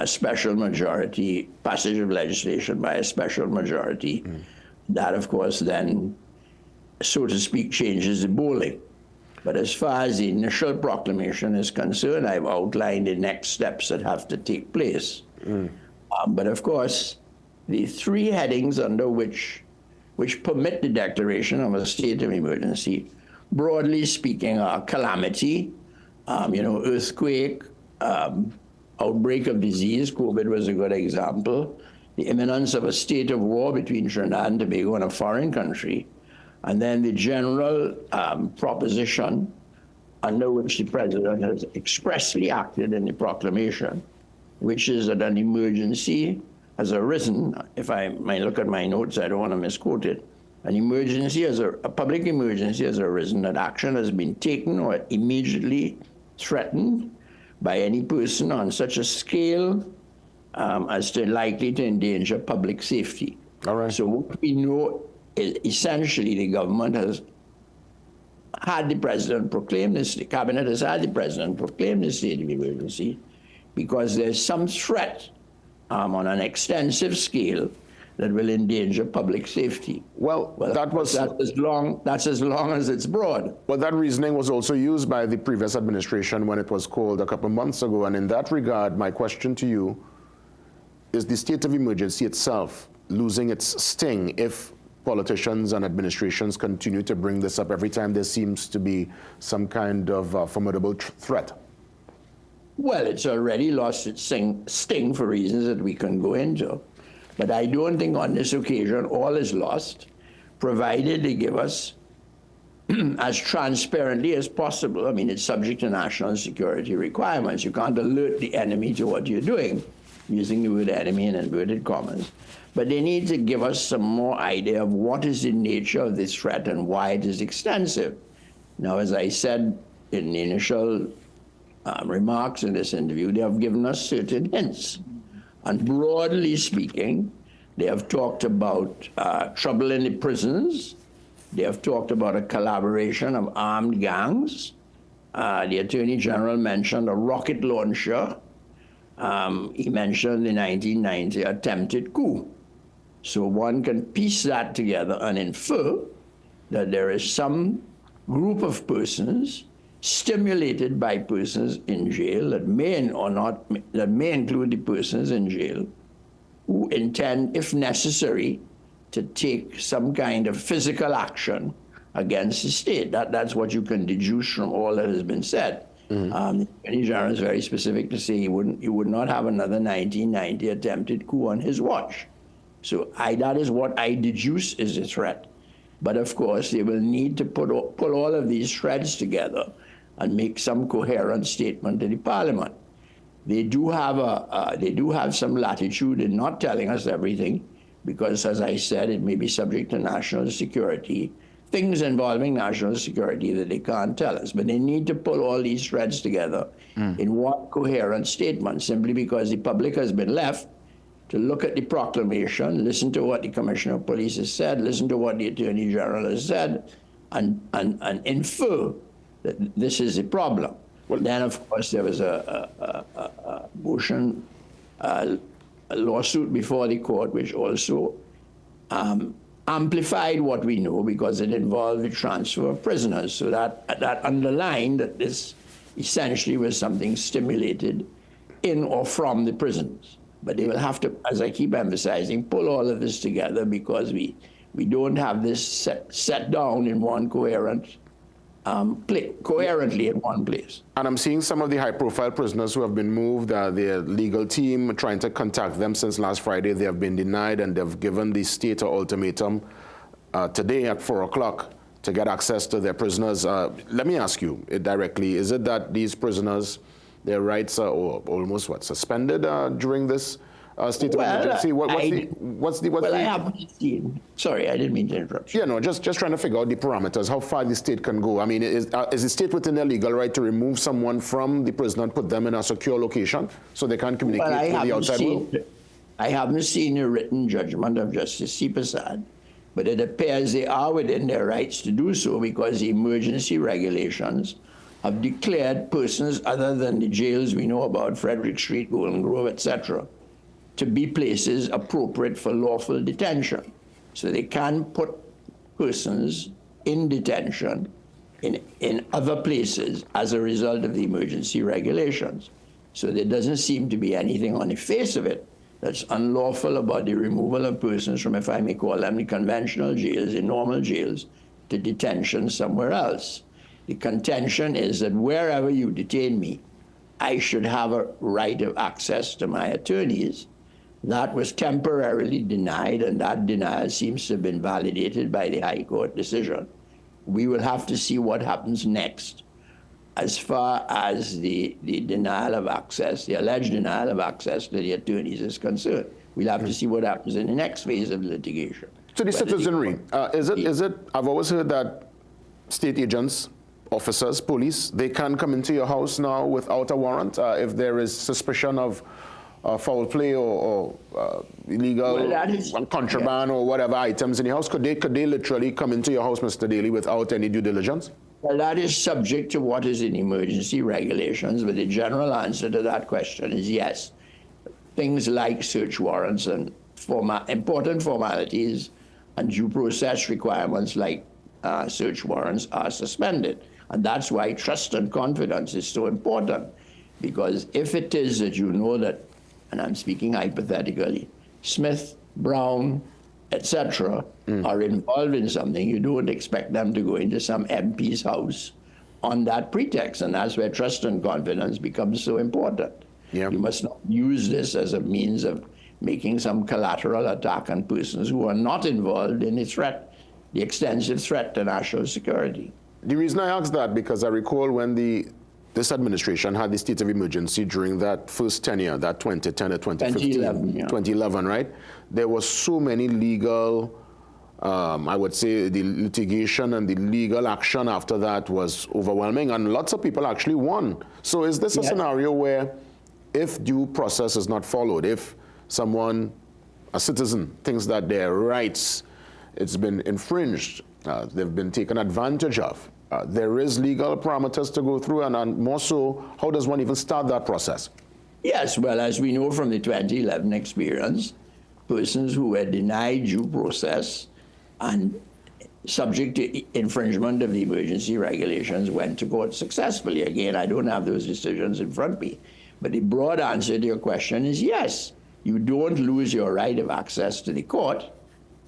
special majority, passage of legislation by a special majority. That, of course, then, so to speak, changes the bowling. But as far as the initial proclamation is concerned, I've outlined the next steps that have to take place. But of course, the three headings under which permit the declaration of a state of emergency, broadly speaking, are calamity, earthquake, outbreak of disease. COVID was a good example. The imminence of a state of war between Trinidad and Tobago and a foreign country. And then the general proposition under which the president has expressly acted in the proclamation, which is that an emergency has arisen. If I might look at my notes, I don't want to misquote it. A public emergency has arisen, that action has been taken or immediately threatened by any person on such a scale as to likely to endanger public safety. All right. So what we know is essentially the government has had the president proclaim this, the cabinet has had the president proclaim this state of emergency because there's some threat on an extensive scale that will endanger public safety. Well that's as long as it's broad. Well, that reasoning was also used by the previous administration when it was called a couple of months ago. And in that regard, my question to you is the state of emergency itself losing its sting if politicians and administrations continue to bring this up every time there seems to be some kind of formidable threat? Well, it's already lost its sting for reasons that we can go into. But I don't think on this occasion all is lost, provided they give us as transparently as possible. I mean, it's subject to national security requirements. You can't alert the enemy to what you're doing, using the word enemy in inverted commas. But they need to give us some more idea of what is the nature of this threat and why it is extensive. Now, as I said in the initial remarks in this interview, they have given us certain hints. And broadly speaking, They have talked about trouble in the prisons. They have talked about a collaboration of armed gangs. The Attorney General mentioned a rocket launcher. He mentioned the 1990 attempted coup. So one can piece that together and infer that there is some group of persons stimulated by persons in jail that may include the persons in jail who intend, if necessary, to take some kind of physical action against the state. That's what you can deduce from all that has been said. The Attorney General is very specific to say he would not have another 1990 attempted coup on his watch. So that is what I deduce is a threat. But of course, they will need to pull all of these threads together and make some coherent statement to the Parliament. They do have some latitude in not telling us everything, because, as I said, it may be subject to national security, things involving national security that they can't tell us. But they need to pull all these threads together in one coherent statement, simply because the public has been left to look at the proclamation, listen to what the Commissioner of Police has said, listen to what the Attorney General has said, and infer that this is a problem. Well, then, of course, there was a motion, a lawsuit before the court, which also amplified what we know, because it involved the transfer of prisoners. So that underlined that this essentially was something stimulated in or from the prisons. But they will have to, as I keep emphasizing, pull all of this together, because we don't have this set down in one coherently in one place. And I'm seeing some of the high-profile prisoners who have been moved, their legal team trying to contact them since last Friday. They have been denied, and they've given the state an ultimatum today at 4 o'clock to get access to their prisoners. Let me ask you directly, is it that these prisoners, their rights are almost, suspended during this state of emergency? I haven't seen. Sorry, I didn't mean to interrupt you. Yeah, no, just trying to figure out the parameters, how far the state can go. I mean, is the state within their legal right to remove someone from the prison and put them in a secure location so they can't communicate with the outside world? I haven't seen a written judgment of Justice C. Prasad, but it appears they are within their rights to do so, because the emergency regulations have declared persons other than the jails we know about, Frederick Street, Golden Grove, etc., to be places appropriate for lawful detention. So they can put persons in detention in other places as a result of the emergency regulations. So there doesn't seem to be anything on the face of it that's unlawful about the removal of persons from, if I may call them, the conventional jails, the normal jails, to detention somewhere else. The contention is that wherever you detain me, I should have a right of access to my attorneys. That was temporarily denied, and that denial seems to have been validated by the High Court decision. We will have to see what happens next as far as the denial of access, the alleged denial of access to the attorneys is concerned. We'll have to see what happens in the next phase of litigation. So the citizenry, is it, I've always heard that state agents, officers, police, they can come into your house now without a warrant if there is suspicion of foul play or illegal contraband or whatever items in your house. Could they literally come into your house, Mr. Daly, without any due diligence? Well, that is subject to what is in emergency regulations, but the general answer to that question is yes. Things like search warrants and important formalities and due process requirements like search warrants are suspended. And that's why trust and confidence is so important, because if it is that you know that, and I'm speaking hypothetically, Smith, Brown, etc., are involved in something, you don't expect them to go into some MP's house on that pretext. And that's where trust and confidence becomes so important. You must not use this as a means of making some collateral attack on persons who are not involved in the threat, the extensive threat to national security. The reason I ask that, because I recall when this administration had the state of emergency during that first tenure, that 2010 to 2015, 2011, right? There was so many legal, I would say the litigation and the legal action after that was overwhelming, and lots of people actually won. So is this a scenario where if due process is not followed, if someone a citizen thinks that their rights, it's been infringed, they've been taken advantage of, there is legal parameters to go through, and more so, how does one even start that process? Yes, well, as we know from the 2011 experience, persons who were denied due process and subject to infringement of the emergency regulations went to court successfully. Again, I don't have those decisions in front of me. But the broad answer to your question is yes. You don't lose your right of access to the court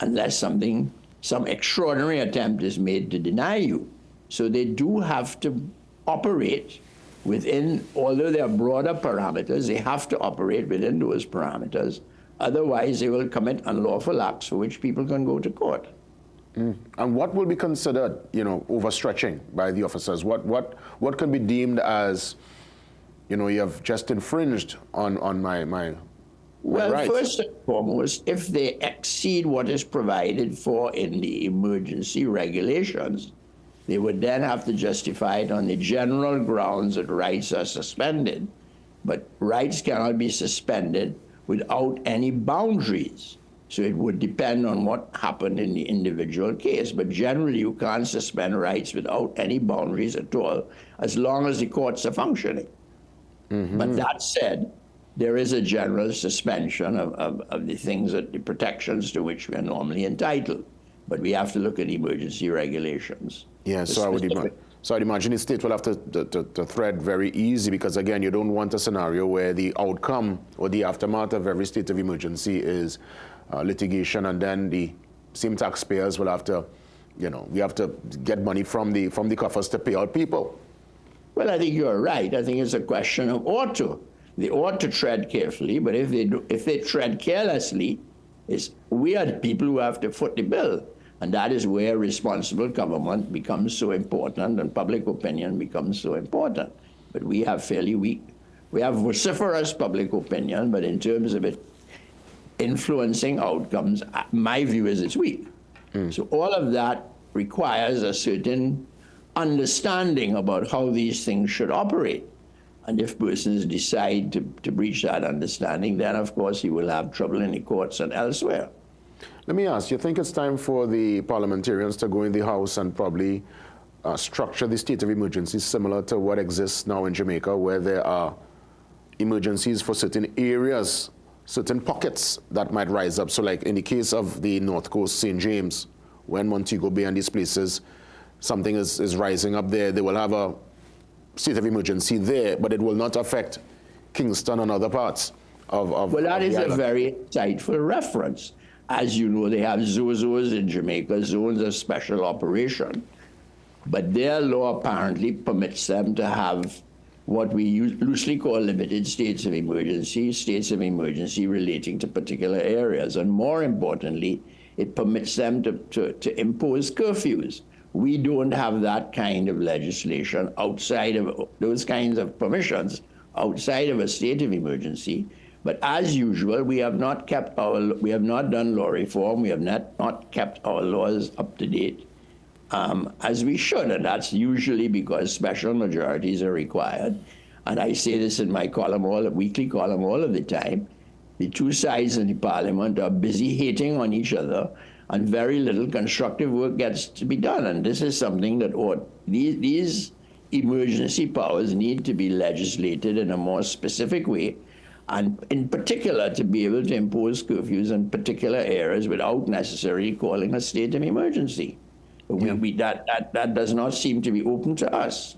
unless some extraordinary attempt is made to deny you. So they do have to operate within, although there are broader parameters, they have to operate within those parameters. Otherwise, they will commit unlawful acts for which people can go to court. And what will be considered, overstretching by the officers? What can be deemed as, you have just infringed on my Well, rights? first and foremost, if they exceed what is provided for in the emergency regulations, they would then have to justify it on the general grounds that rights are suspended. But rights cannot be suspended without any boundaries. So it would depend on what happened in the individual case. But generally, you can't suspend rights without any boundaries at all, as long as the courts are functioning. But that said, there is a general suspension of the things, the protections to which we are normally entitled. But we have to look at emergency regulations. Yeah, so I'd imagine the state will have to thread very easy, because again, you don't want a scenario where the outcome or the aftermath of every state of emergency is litigation, and then the same taxpayers will have to, we have to get money from the coffers to pay out people. Well, I think you're right. I think it's a question of ought to. They ought to tread carefully, but if they tread carelessly, we are the people who have to foot the bill. And that is where responsible government becomes so important and public opinion becomes so important. But we have we have vociferous public opinion, but in terms of it influencing outcomes, my view is it's weak. So all of that requires a certain understanding about how these things should operate. And if persons decide to breach that understanding, then of course you will have trouble in the courts and elsewhere. Let me ask, you think it's time for the parliamentarians to go in the House and probably structure the state of emergency similar to what exists now in Jamaica, where there are emergencies for certain areas, certain pockets that might rise up? So like in the case of the North Coast, St. James, when Montego Bay and these places, something is rising up there, they will have a state of emergency there, but it will not affect Kingston and other parts of Well, that is a island. very insightful reference. As you know, they have ZOZOs in Jamaica, zones of special operation. But their law apparently permits them to have what we loosely call limited states of emergency relating to particular areas. And more importantly, it permits them to impose curfews. We don't have that kind of legislation outside of those kinds of permissions outside of a state of emergency. But as usual, we have not done law reform. We have not kept our laws up to date as we should, and that's usually because special majorities are required. And I say this in my weekly column all of the time. The two sides of the parliament are busy hating on each other, and very little constructive work gets to be done. And this is something that these emergency powers need to be legislated in a more specific way, and in particular to be able to impose curfews in particular areas without necessarily calling a state of emergency. That does not seem to be open to us.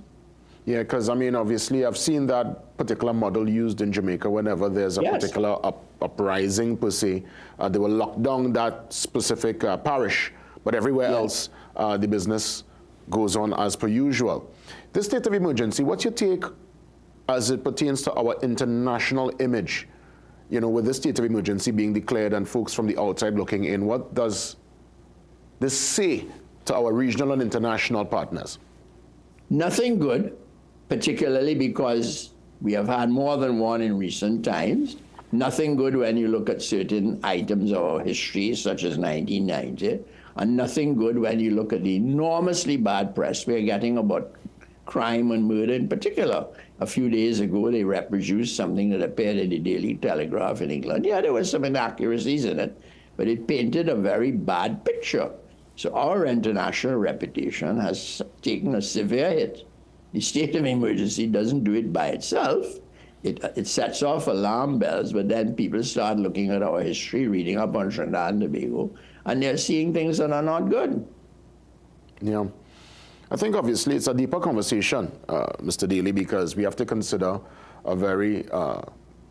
Yeah, because I mean, obviously, I've seen that particular model used in Jamaica whenever there's a particular uprising per se. They will lock down that specific parish, but everywhere else, the business goes on as per usual. This state of emergency, what's your take as it pertains to our international image? You know, with this state of emergency being declared and folks from the outside looking in, what does this say to our regional and international partners? Nothing good, particularly because we have had more than one in recent times. Nothing good when you look at certain items of our history, such as 1990, and nothing good when you look at the enormously bad press we're getting about crime and murder in particular. A few days ago, they reproduced something that appeared in the Daily Telegraph in England. Yeah, there were some inaccuracies in it, but it painted a very bad picture. So our international reputation has taken a severe hit. The state of emergency doesn't do it by itself. It sets off alarm bells, but then people start looking at our history, reading up on Trinidad and Tobago, and they're seeing things that are not good. Yeah. I think obviously it's a deeper conversation, Mr. Daly, because we have to consider a very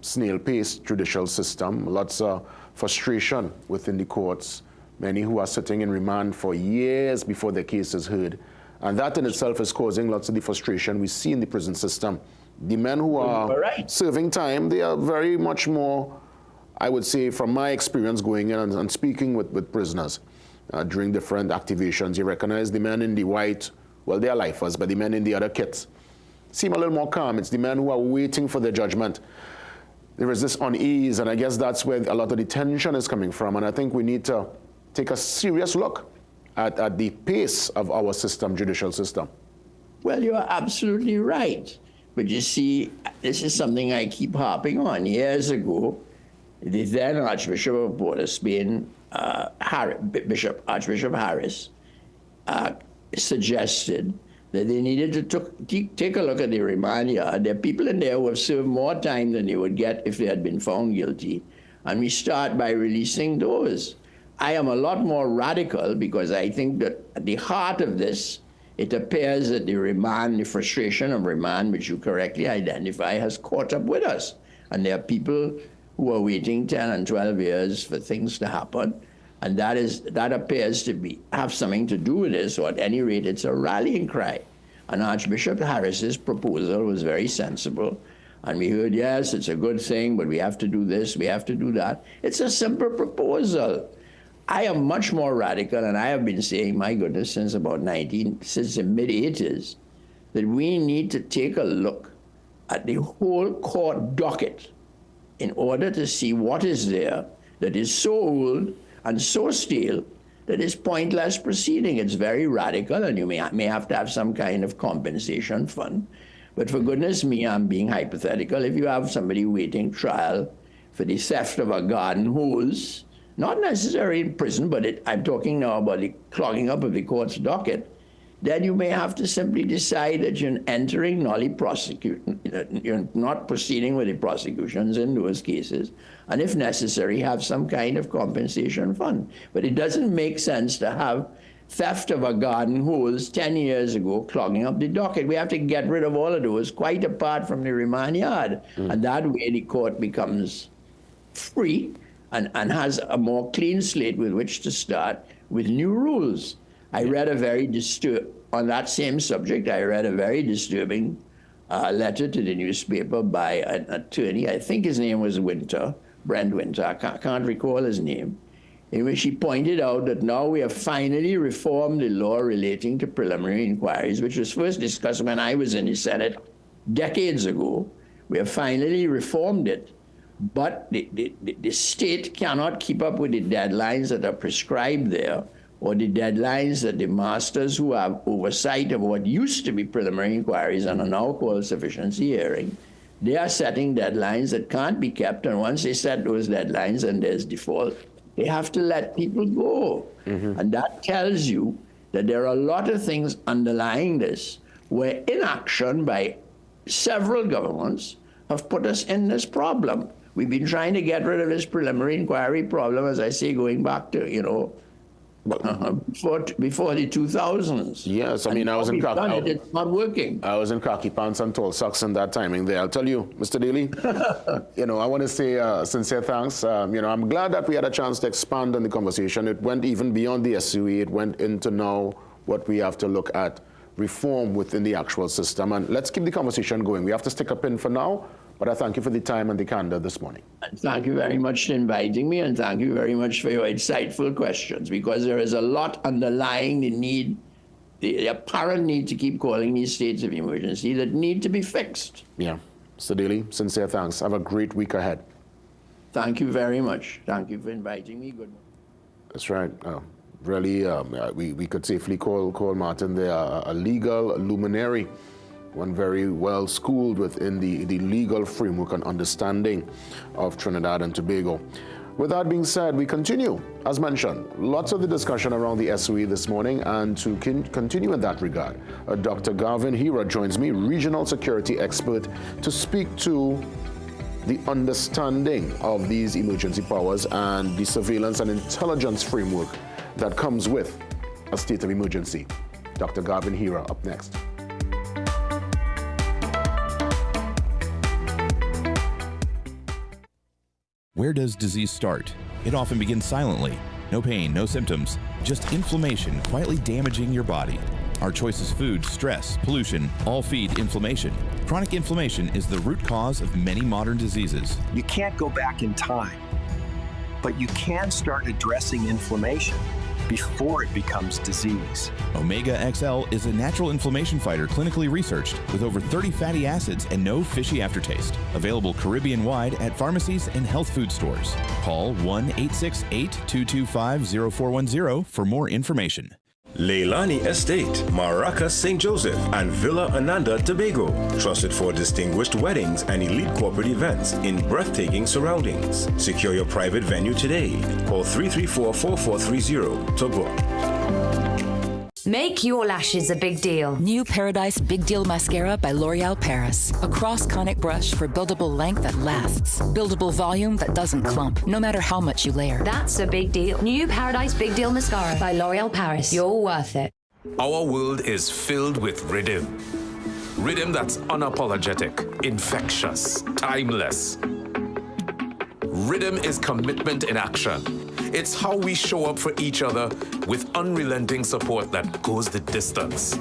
snail-paced judicial system, lots of frustration within the courts, many who are sitting in remand for years before their case is heard. And that in itself is causing lots of the frustration we see in the prison system. The men who are serving time, they are very much more, I would say, from my experience going in and speaking with prisoners during different activations, you recognize the men in the white, well, they are lifers, but the men in the other kits seem a little more calm. It's the men who are waiting for their judgment. There is this unease, and I guess that's where a lot of the tension is coming from. And I think we need to take a serious look at the pace of our system, judicial system. Well, you are absolutely right. But you see, this is something I keep harping on. Years ago, the then Archbishop of Port of Spain, Archbishop Harris, suggested that they needed to take a look at the remand yard. There are people in there who have served more time than they would get if they had been found guilty. And we start by releasing those. I am a lot more radical because I think that at the heart of this, it appears that the remand, the frustration of remand, which you correctly identify, has caught up with us. And there are people who are waiting 10 and 12 years for things to happen. And that appears to have something to do with this, or at any rate, it's a rallying cry. And Archbishop Harris's proposal was very sensible. And we heard, yes, it's a good thing, but we have to do this, we have to do that. It's a simple proposal. I am much more radical, and I have been saying, my goodness, since the mid-80s, that we need to take a look at the whole court docket in order to see what is there that is so old and so stale that is pointless proceeding. It's very radical, and you may have to have some kind of compensation fund. But for goodness me, I'm being hypothetical. If you have somebody waiting trial for the theft of a garden hose, not necessarily in prison, but I'm talking now about the clogging up of the court's docket, then you may have to simply decide that you're entering nolli prosecution, you're not proceeding with the prosecutions in those cases, and if necessary, have some kind of compensation fund. But it doesn't make sense to have theft of a garden hose 10 years ago clogging up the docket. We have to get rid of all of those, quite apart from the remand yard. And that way the court becomes free and has a more clean slate with which to start with new rules. I read on that same subject, I read a very disturbing letter to the newspaper by an attorney, I think his name was Brent Winter, I can't recall his name, in which he pointed out that now we have finally reformed the law relating to preliminary inquiries, which was first discussed when I was in the Senate decades ago. We have finally reformed it. But the state cannot keep up with the deadlines that are prescribed there, or the deadlines that the masters who have oversight of what used to be preliminary inquiries and are now called sufficiency hearing, they are setting deadlines that can't be kept, and once they set those deadlines and there's default, they have to let people go. And that tells you that there are a lot of things underlying this where inaction by several governments have put us in this problem. We've been trying to get rid of this preliminary inquiry problem, as I say, going back to, before the 2000s. Yes, I mean, I was in khaki. It's not working. I was in khaki pants and tall socks in that timing there. I'll tell you, Mr. Daly, I want to say sincere thanks. I'm glad that we had a chance to expand on the conversation. It went even beyond the SUE. It went into now what we have to look at, reform within the actual system. And let's keep the conversation going. We have to stick a pin for now. But I thank you for the time and the candor this morning. And thank you very much for inviting me, and thank you very much for your insightful questions, because there is a lot underlying the apparent need to keep calling these states of emergency that need to be fixed. Yeah. Mr. Daly, sincere thanks. Have a great week ahead. Thank you very much. Thank you for inviting me. Good morning. That's right. Really, we could safely call Martin there a legal luminary. one very well schooled within the legal framework and understanding of Trinidad and Tobago. With that being said, we continue. As mentioned, lots of the discussion around the SOE this morning, and to continue in that regard, Dr. Garvin Hira joins me, regional security expert, to speak to the understanding of these emergency powers and the surveillance and intelligence framework that comes with a state of emergency. Dr. Garvin Hira up next. Where does disease start? It often begins silently. No pain, no symptoms, just inflammation quietly damaging your body. Our choices, food, stress, pollution, all feed inflammation. Chronic inflammation is the root cause of many modern diseases. You can't go back in time, but you can start addressing inflammation before it becomes disease. Omega XL is a natural inflammation fighter clinically researched with over 30 fatty acids and no fishy aftertaste. Available Caribbean-wide at pharmacies and health food stores. Call 1-868-225-0410 for more information. Leilani Estate, Maracas, St. Joseph, and Villa Ananda, Tobago. Trusted for distinguished weddings and elite corporate events in breathtaking surroundings. Secure your private venue today. Call 334-4430 to book. Make your lashes a big deal. New Paradise Big Deal Mascara by L'Oreal Paris. A cross-conic brush for buildable length that lasts. Buildable volume that doesn't clump, no matter how much you layer. That's a big deal. New Paradise Big Deal Mascara by L'Oreal Paris. You're worth it. Our world is filled with rhythm. Rhythm that's unapologetic, infectious, timeless. Rhythm is commitment in action. It's how we show up for each other with unrelenting support that goes the distance.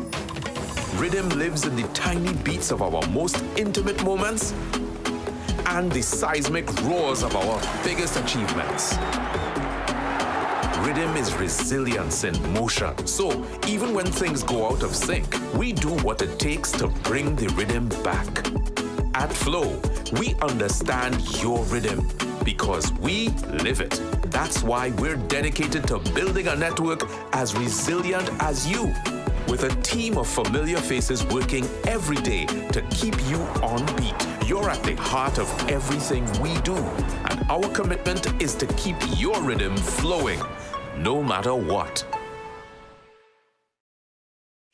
Rhythm lives in the tiny beats of our most intimate moments and the seismic roars of our biggest achievements. Rhythm is resilience in motion. So even when things go out of sync, we do what it takes to bring the rhythm back. At Flow, we understand your rhythm because we live it. That's why we're dedicated to building a network as resilient as you, with a team of familiar faces working every day to keep you on beat. You're at the heart of everything we do, and our commitment is to keep your rhythm flowing, no matter what.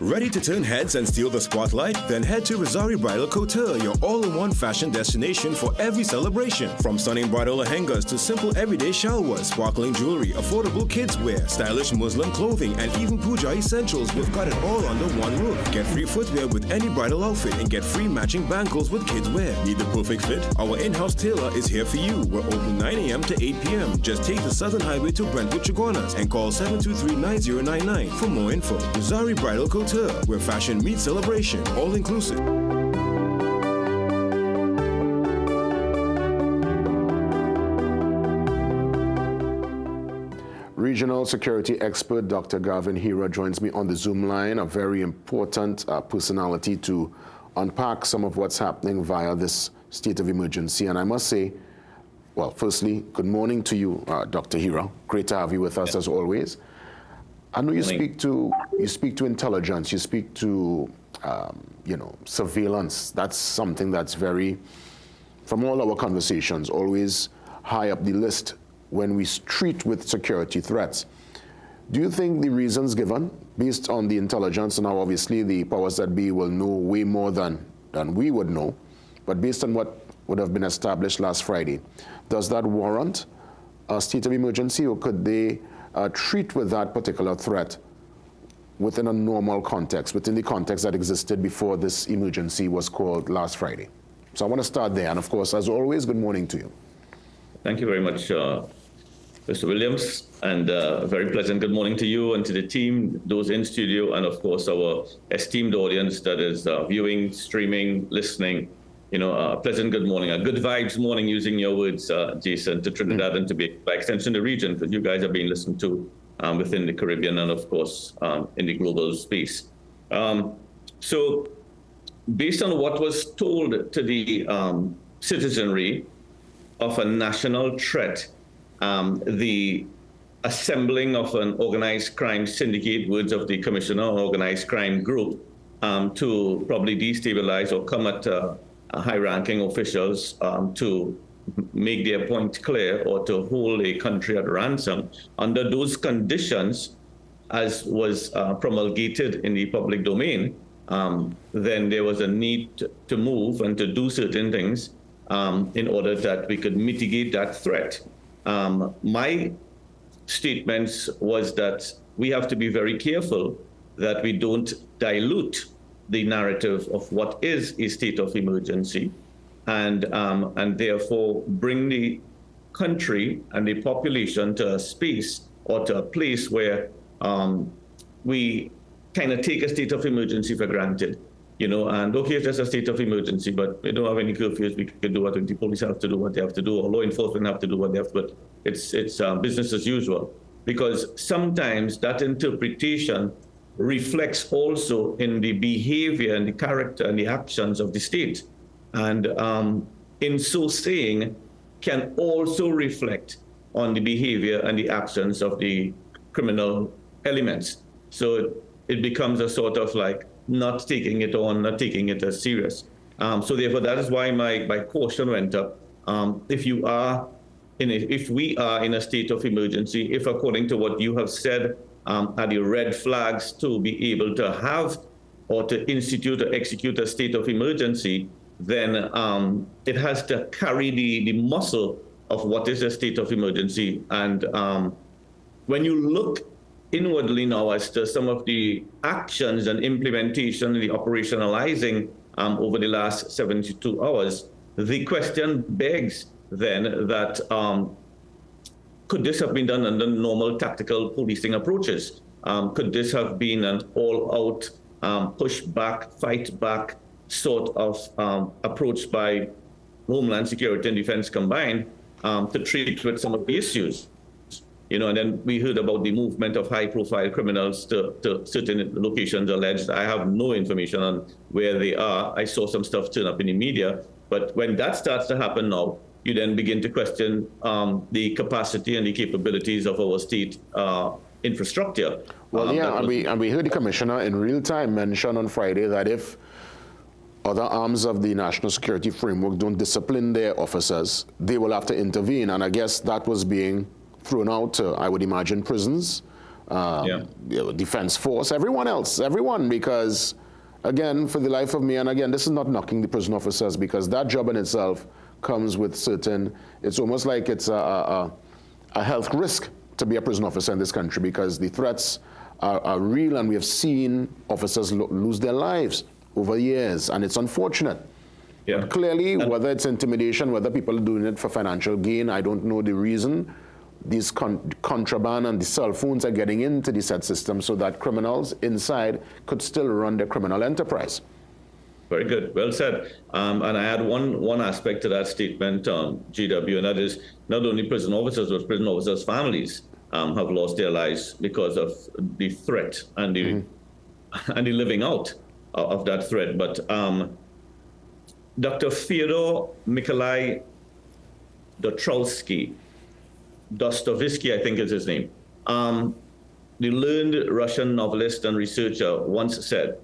Ready to turn heads and steal the spotlight? Then head to Rosari Bridal Couture, your all-in-one fashion destination for every celebration. From stunning bridal lehengas to simple everyday shalwas, sparkling jewelry, affordable kids wear, stylish Muslim clothing, and even puja essentials, we've got it all under one roof. Get free footwear with any bridal outfit and get free matching bangles with kids wear. Need the perfect fit? Our in-house tailor is here for you. We're open 9 a.m. to 8 p.m. Just take the Southern Highway to Brentwood, Chaguanas and call 723-9099 for more info. Rosari Bridal Couture, where fashion meets celebration, all inclusive. Regional security expert Dr. Garvin Hira joins me on the Zoom line, a very important personality to unpack some of what's happening via this state of emergency. And I must say, well, firstly, good morning to you, Dr. Hira. Great to have you with us as always. I know you speak to intelligence, you speak to surveillance. That's something that's very, from all our conversations, always high up the list when we treat with security threats. Do you think the reasons given, based on the intelligence, and now obviously the powers that be will know way more than we would know, but based on what would have been established last Friday, does that warrant a state of emergency, or could they treat with that particular threat within a normal context, within the context that existed before this emergency was called last Friday? So I want to start there. And of course, as always, good morning to you. Thank you very much, Mr. Williams, and a very pleasant good morning to you and to the team, those in studio, and of course, our esteemed audience that is viewing, streaming, listening. A pleasant good morning, a good vibes morning, using your words, Jason, to Trinidad and Tobago, by extension the region, because you guys are being listened to within the Caribbean and, of course, in the global space. So based on what was told to the citizenry of a national threat, the assembling of an organized crime syndicate, words of the Commissioner, organized crime group, to probably destabilize or come at high-ranking officials to make their point clear or to hold a country at ransom. Under those conditions, as was promulgated in the public domain, then there was a need to move and to do certain things in order that we could mitigate that threat. My statements was that we have to be very careful that we don't dilute the narrative of what is a state of emergency, and therefore bring the country and the population to a space or to a place where we kind of take a state of emergency for granted, and okay, it's just a state of emergency, but we don't have any curfews. We can do what the police have to do, what they have to do, or law enforcement have to do what they have to do. But it's business as usual, because sometimes that interpretation reflects also in the behavior and the character and the actions of the state. And in so saying, can also reflect on the behavior and the actions of the criminal elements. So it becomes a sort of like not taking it on, not taking it as serious. So therefore, that is why my caution went up. If we are in a state of emergency, if according to what you have said, are the red flags to be able to have or to institute or execute a state of emergency, then it has to carry the muscle of what is a state of emergency. And when you look inwardly now as to some of the actions and implementation, the operationalizing over the last 72 hours, the question begs then that could this have been done under normal tactical policing approaches? Could this have been an all-out push back, fight back sort of approach by Homeland Security and Defense combined to treat with some of the issues? And then we heard about the movement of high-profile criminals to certain locations alleged. I have no information on where they are. I saw some stuff turn up in the media. But when that starts to happen now, you then begin to question the capacity and the capabilities of our state infrastructure. Well, and we heard the commissioner in real time mention on Friday that if other arms of the national security framework don't discipline their officers, they will have to intervene. And I guess that was being thrown out to, I would imagine, prisons, defense force, everyone, because, again, for the life of me, and again, this is not knocking the prison officers, because that job in itself comes with certain, it's almost like it's a health risk to be a prison officer in this country, because the threats are real, and we have seen officers lose their lives over years, and it's unfortunate. Yeah. But clearly, whether it's intimidation, whether people are doing it for financial gain, I don't know the reason. These contraband and the cell phones are getting into the said system so that criminals inside could still run their criminal enterprise. Very good. Well said. And I add one aspect to that statement, GW, and that is not only prison officers, but prison officers' families have lost their lives because of the threat and the and the living out of that threat. But Dr. Fyodor Mikolai Dostoevsky, I think is his name, the learned Russian novelist and researcher, once said,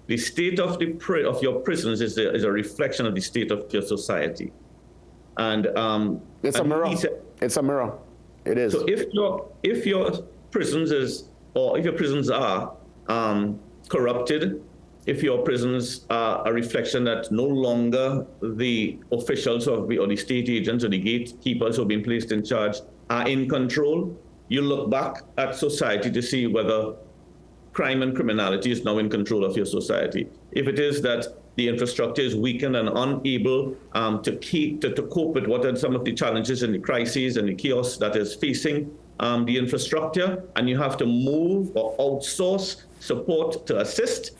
the state of your prisons is a reflection of the state of your society. And it's a mirror. It's a mirror. It is. So if your prisons are corrupted, if your prisons are a reflection that no longer the officials or the state agents or the gatekeepers who have been placed in charge are in control, you look back at society to see whether crime and criminality is now in control of your society. If it is that the infrastructure is weakened and unable to cope with what are some of the challenges and the crises and the chaos that is facing the infrastructure, and you have to move or outsource support to assist,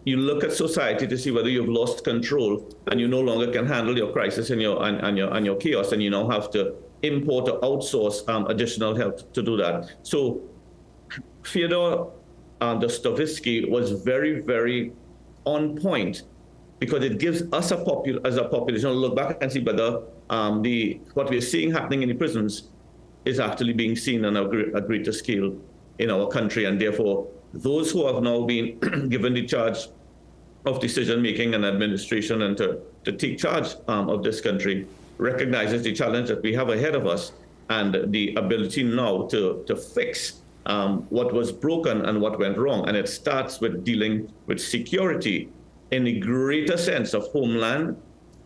you look at society to see whether you've lost control and you no longer can handle your crisis and your chaos, and you now have to import or outsource additional help to do that. So Fyodor Dostoevsky was very, very on point, because it gives us as a population to look back and see whether what we're seeing happening in the prisons is actually being seen on a greater scale in our country. And therefore, those who have now been given the charge of decision making and administration and to take charge of this country recognizes the challenge that we have ahead of us and the ability now to fix what was broken and what went wrong. And it starts with dealing with security in a greater sense of homeland,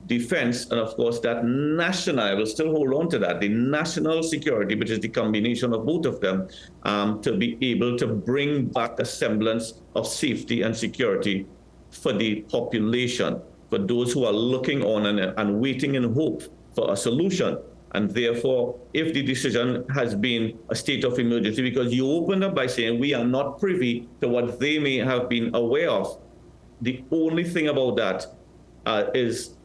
defense, and of course that national, I will still hold on to that, the national security, which is the combination of both of them, to be able to bring back a semblance of safety and security for the population, for those who are looking on and waiting in hope for a solution. And therefore, if the decision has been a state of emergency, because you opened up by saying we are not privy to what they may have been aware of, the only thing about that is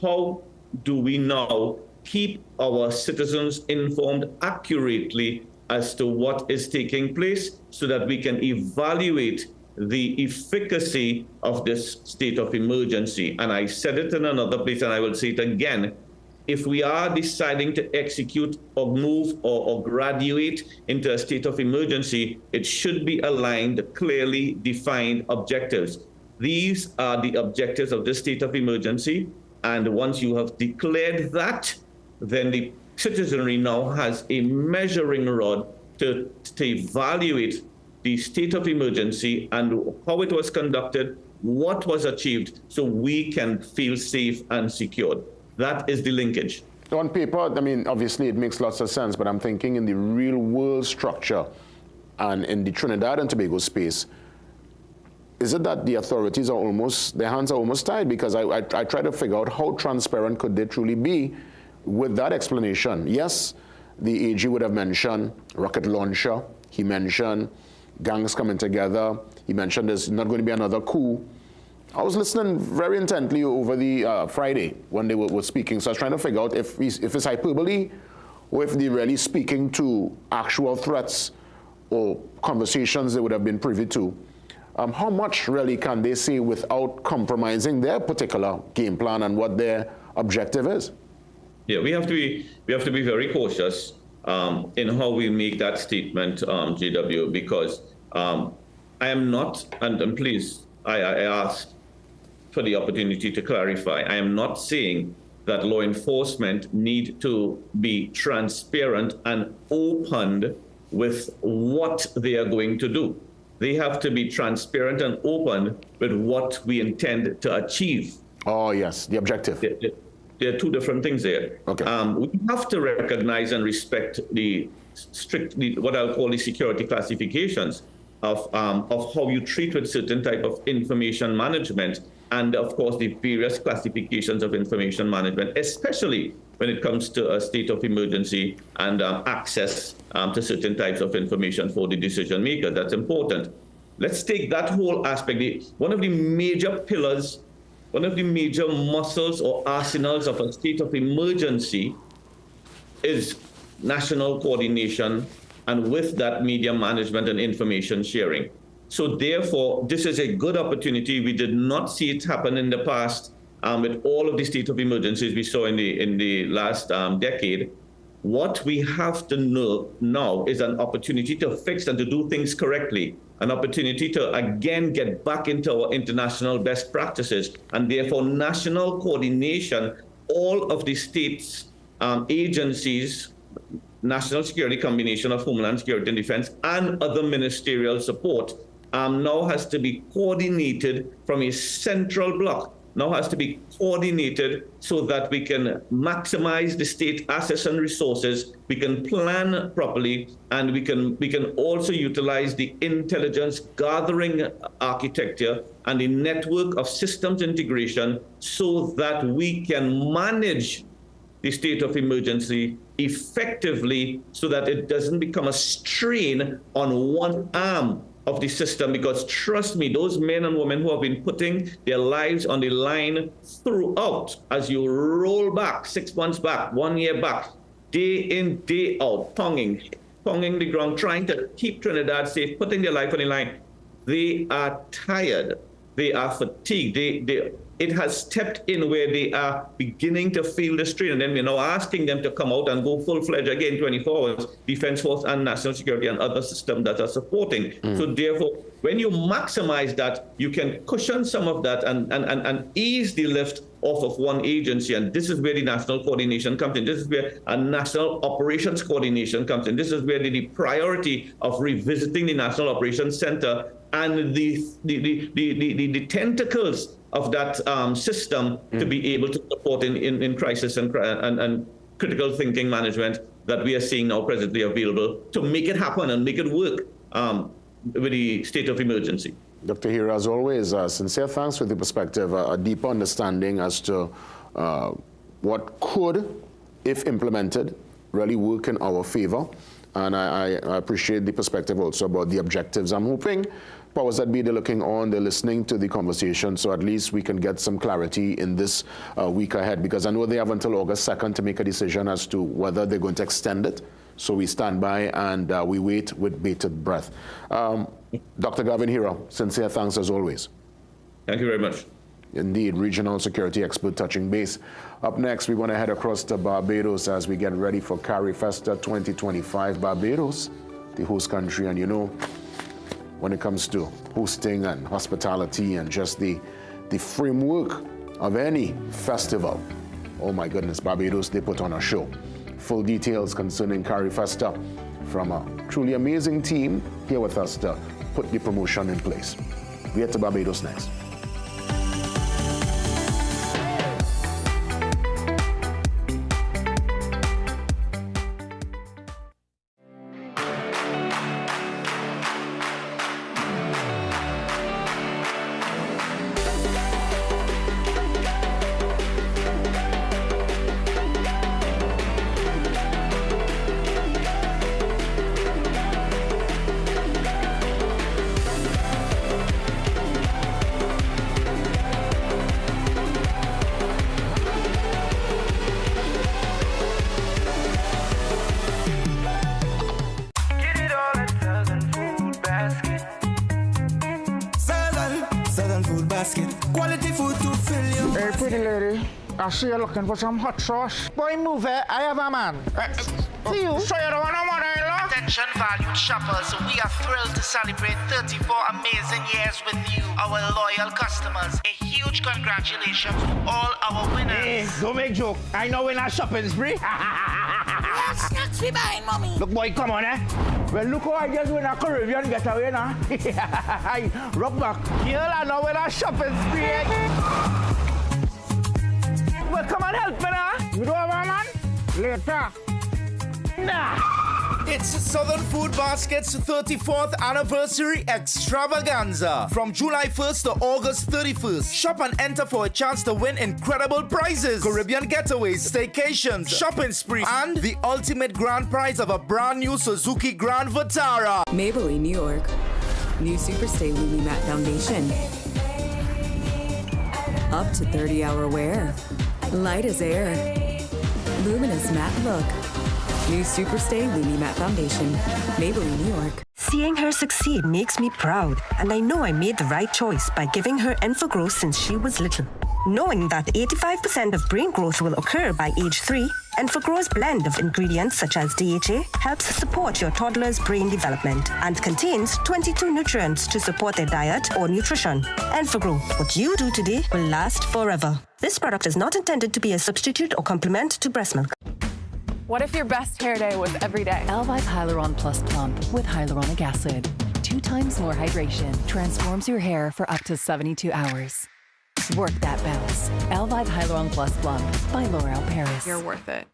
how do we now keep our citizens informed accurately as to what is taking place so that we can evaluate the efficacy of this state of emergency. And I said it in another place, and I will say it again. If we are deciding to execute or move or graduate into a state of emergency, it should be aligned, clearly defined objectives. These are the objectives of this state of emergency. And once you have declared that, then the citizenry now has a measuring rod to evaluate the state of emergency and how it was conducted, what was achieved, so we can feel safe and secured. That is the linkage. On paper, I mean, obviously it makes lots of sense, but I'm thinking in the real world structure and in the Trinidad and Tobago space, is it that the authorities are almost, their hands are almost tied? Because I try to figure out how transparent could they truly be with that explanation. Yes, the AG would have mentioned rocket launcher. He mentioned gangs coming together. He mentioned there's not going to be another coup. I was listening very intently over the Friday when they were speaking, so I was trying to figure out if it's hyperbole or if they're really speaking to actual threats or conversations they would have been privy to. How much really can they say without compromising their particular game plan and what their objective is? Yeah, we have to be very cautious in how we make that statement, JW, because I am not, and please, I ask for the opportunity to clarify. I am not saying that law enforcement need to be transparent and open with what they are going to do. They have to be transparent and open with what we intend to achieve. Oh, yes, the objective. There are two different things there. Okay. We have to recognize and respect the what I'll call the security classifications of how you treat with certain type of information management, and of course the various classifications of information management, especially when it comes to a state of emergency and access to certain types of information for the decision maker. That's important. Let's take that whole aspect. One of the major pillars, one of the major muscles or arsenals of a state of emergency is national coordination, and with that, media management and information sharing. So therefore, this is a good opportunity. We did not see it happen in the past with all of the state of emergencies we saw in the last decade. What we have to know now is an opportunity to fix and to do things correctly, an opportunity to again get back into our international best practices, and therefore national coordination, all of the states, agencies, national security combination of Homeland Security and Defense and other ministerial support now has to be coordinated from a central block, now has to be coordinated so that we can maximize the state assets and resources, we can plan properly, and we can also utilize the intelligence gathering architecture and the network of systems integration so that we can manage the state of emergency effectively so that it doesn't become a strain on one arm of the system, because trust me, those men and women who have been putting their lives on the line throughout, as you roll back 6 months back, 1 year back, day in, day out, ponging the ground, trying to keep Trinidad safe, putting their life on the line, they are tired. they are fatigued. It has stepped in where they are beginning to feel the strain, and then we're now asking them to come out and go full-fledged again, 24 hours, Defense Force and National Security and other systems that are supporting. So therefore, when you maximize that, you can cushion some of that and ease the lift off of one agency. And this is where the national coordination comes in. This is where a national operations coordination comes in. This is where the priority of revisiting the National Operations Center and the tentacles of that system to be able to support in crisis and critical thinking management that we are seeing now presently available to make it happen and make it work with the state of emergency. Dr. Hira, as always, sincere thanks for the perspective, a deeper understanding as to what could, if implemented, really work in our favor. And I appreciate the perspective also about the objectives. I'm hoping powers that be, they're looking on, they're listening to the conversation, so at least we can get some clarity in this week ahead, because I know they have until August 2nd to make a decision as to whether they're going to extend it. So we stand by and we wait with bated breath. Dr. Gavin Hira, sincere thanks as always. Thank you very much. Indeed, regional security expert touching base. Up next, we want to head across to Barbados as we get ready for Carifesta 2025. Barbados, the host country, and you know, when it comes to hosting and hospitality and just the framework of any festival, oh my goodness, Barbados, they put on a show. Full details concerning Carifesta from a truly amazing team here with us to put the promotion in place. We head to Barbados next. I see you looking for some hot sauce. Boy, move it. I have a man. See you. So you don't want no mother-in-law? Attention valued shoppers, we are thrilled to celebrate 34 amazing years with you, our loyal customers. A huge congratulations to all our winners. Hey, don't make joke. I know we're not shopping spree. Snacks we buying, mommy. Look, boy, come on, eh? Well, look how I just win a Caribbean getaway now. Rock back. You know we're not shopping spree, eh? Well, come on, help me now. You don't have a man? Later. Nah. It's Southern Food Basket's 34th anniversary extravaganza. From July 1st to August 31st. Shop and enter for a chance to win incredible prizes. Caribbean getaways, staycations, shopping spree, and the ultimate grand prize of a brand new Suzuki Grand Vitara. Maybelline, New York. New Superstay Lumi Matte Foundation. Up to 30-hour wear. Light as air. Luminous matte look. New Superstay Lumi Matte Foundation. Maybelline, New York. Seeing her succeed makes me proud, and I know I made the right choice by giving her EnfaGrow since she was little. Knowing that 85% of brain growth will occur by age 3, EnfaGrow's blend of ingredients such as DHA helps support your toddler's brain development and contains 22 nutrients to support their diet or nutrition. EnfaGrow, what you do today will last forever. This product is not intended to be a substitute or complement to breast milk. What if your best hair day was every day? Elvive Hyaluron Plus Plump with hyaluronic acid. 2 times more hydration transforms your hair for up to 72 hours. Work that bounce. Elvive Hyaluron Plus Plump by L'Oreal Paris. You're worth it.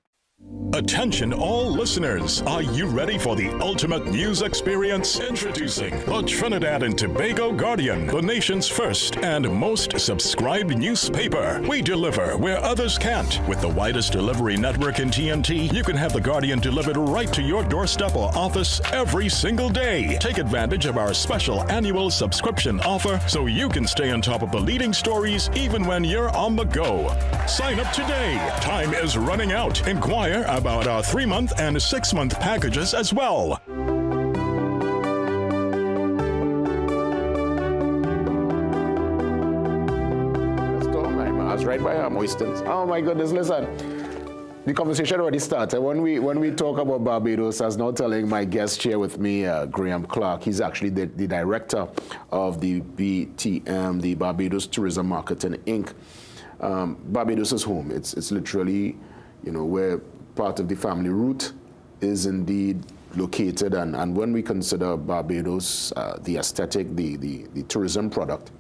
Attention all listeners, are you ready for the ultimate news experience? Introducing the Trinidad and Tobago Guardian, the nation's first and most subscribed newspaper. We deliver where others can't. With the widest delivery network in TNT, you can have the Guardian delivered right to your doorstep or office every single day. Take advantage of our special annual subscription offer so you can stay on top of the leading stories even when you're on the go. Sign up today. Time is running out. Inquire about our 3-month and 6-month packages as well. pass right by Moistons. Oh my goodness, listen. The conversation already started. When we talk about Barbados, I was now telling my guest here with me, Graham Clark. He's actually the director of the BTM, the Barbados Tourism Marketing Inc. Barbados is home. It's literally, where part of the family root is indeed located. And when we consider Barbados, the aesthetic, the tourism product,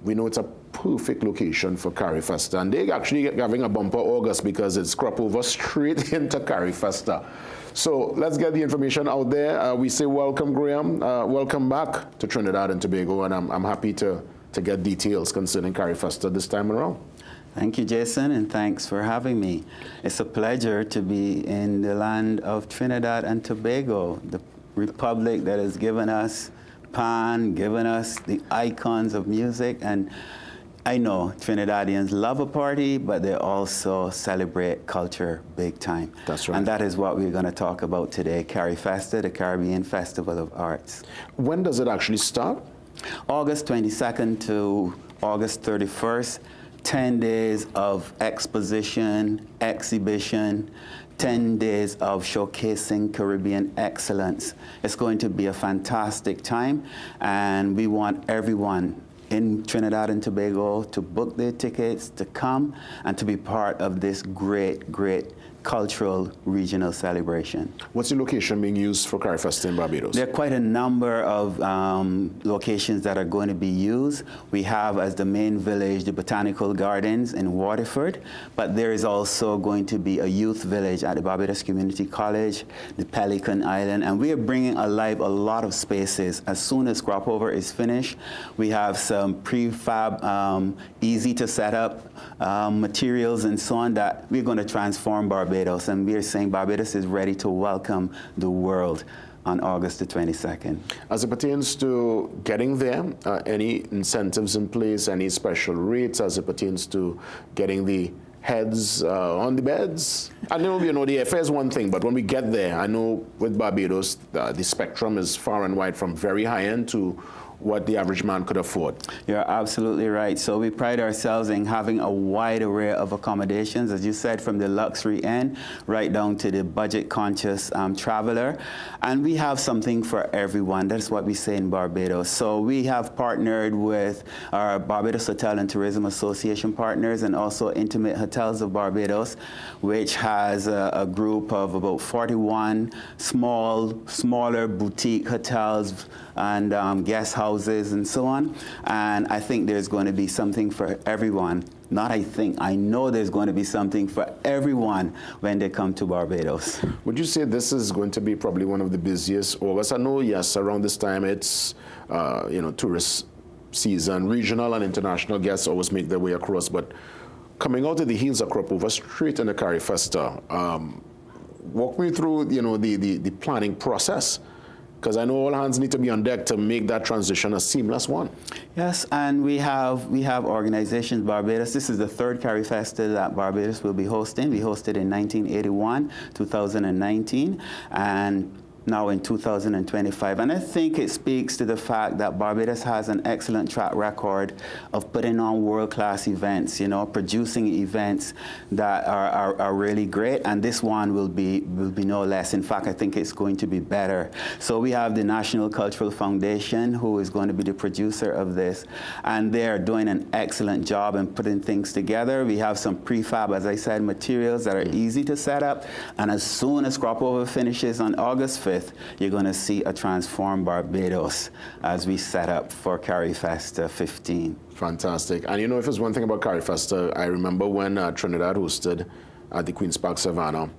we know it's a perfect location for Carifesta. And they're actually having a bumper August because it's crop over straight into Carifesta. So let's get the information out there. We say welcome, Graham. Welcome back to Trinidad and Tobago. And I'm happy to get details concerning Carifesta this time around. Thank you, Jason, and thanks for having me. It's a pleasure to be in the land of Trinidad and Tobago, the republic that has given us Pan, given us the icons of music. And I know Trinidadians love a party, but they also celebrate culture big time. That's right. And that is what we're going to talk about today, Carifesta, the Caribbean Festival of Arts. When does it actually start? August 22nd to August 31st. 10 days of exposition, exhibition, 10 days of showcasing Caribbean excellence. It's going to be a fantastic time, and we want everyone in Trinidad and Tobago to book their tickets, to come, and to be part of this great, great cultural regional celebration. What's the location being used for Carifesta in Barbados? There are quite a number of locations that are going to be used. We have as the main village the Botanical Gardens in Waterford, but there is also going to be a youth village at the Barbados Community College, the Pelican Island, and we are bringing alive a lot of spaces. As soon as crop over is finished, we have some prefab, easy to set up materials and so on that we're going to transform Barbados. And we are saying Barbados is ready to welcome the world on August the 22nd. As it pertains to getting there, any incentives in place, any special rates as it pertains to getting the heads on the beds? I know, the airfare is one thing, but when we get there, I know with Barbados, the spectrum is far and wide from very high-end to what the average man could afford. You're absolutely right. So we pride ourselves in having a wide array of accommodations, as you said, from the luxury end right down to the budget-conscious traveler. And we have something for everyone. That's what we say in Barbados. So we have partnered with our Barbados Hotel and Tourism Association partners and also Intimate Hotels of Barbados, which has a group of about 41 smaller boutique hotels and guest houses and so on. And I think there's going to be something for everyone. Not I think, I know there's going to be something for everyone when they come to Barbados. Would you say this is going to be probably one of the busiest August? I know, yes, around this time it's, tourist season. Regional and international guests always make their way across, but coming out of the heels of crop over straight into Carifesta, walk me through, the planning process. Because I know all hands need to be on deck to make that transition a seamless one. Yes, and we have organizations, Barbados. This is the third Carifesta that Barbados will be hosting. We hosted in 1981, 2019, and now in 2025. And I think it speaks to the fact that Barbados has an excellent track record of putting on world-class events, producing events that are really great. And this one will be no less. In fact, I think it's going to be better. So we have the National Cultural Foundation, who is going to be the producer of this. And they're doing an excellent job in putting things together. We have some prefab, as I said, materials that are easy to set up. And as soon as crop over finishes on August 5th, you're going to see a transformed Barbados as we set up for Carifesta 15. Fantastic. And if there's one thing about Carifesta, I remember when Trinidad hosted at the Queen's Park Savannah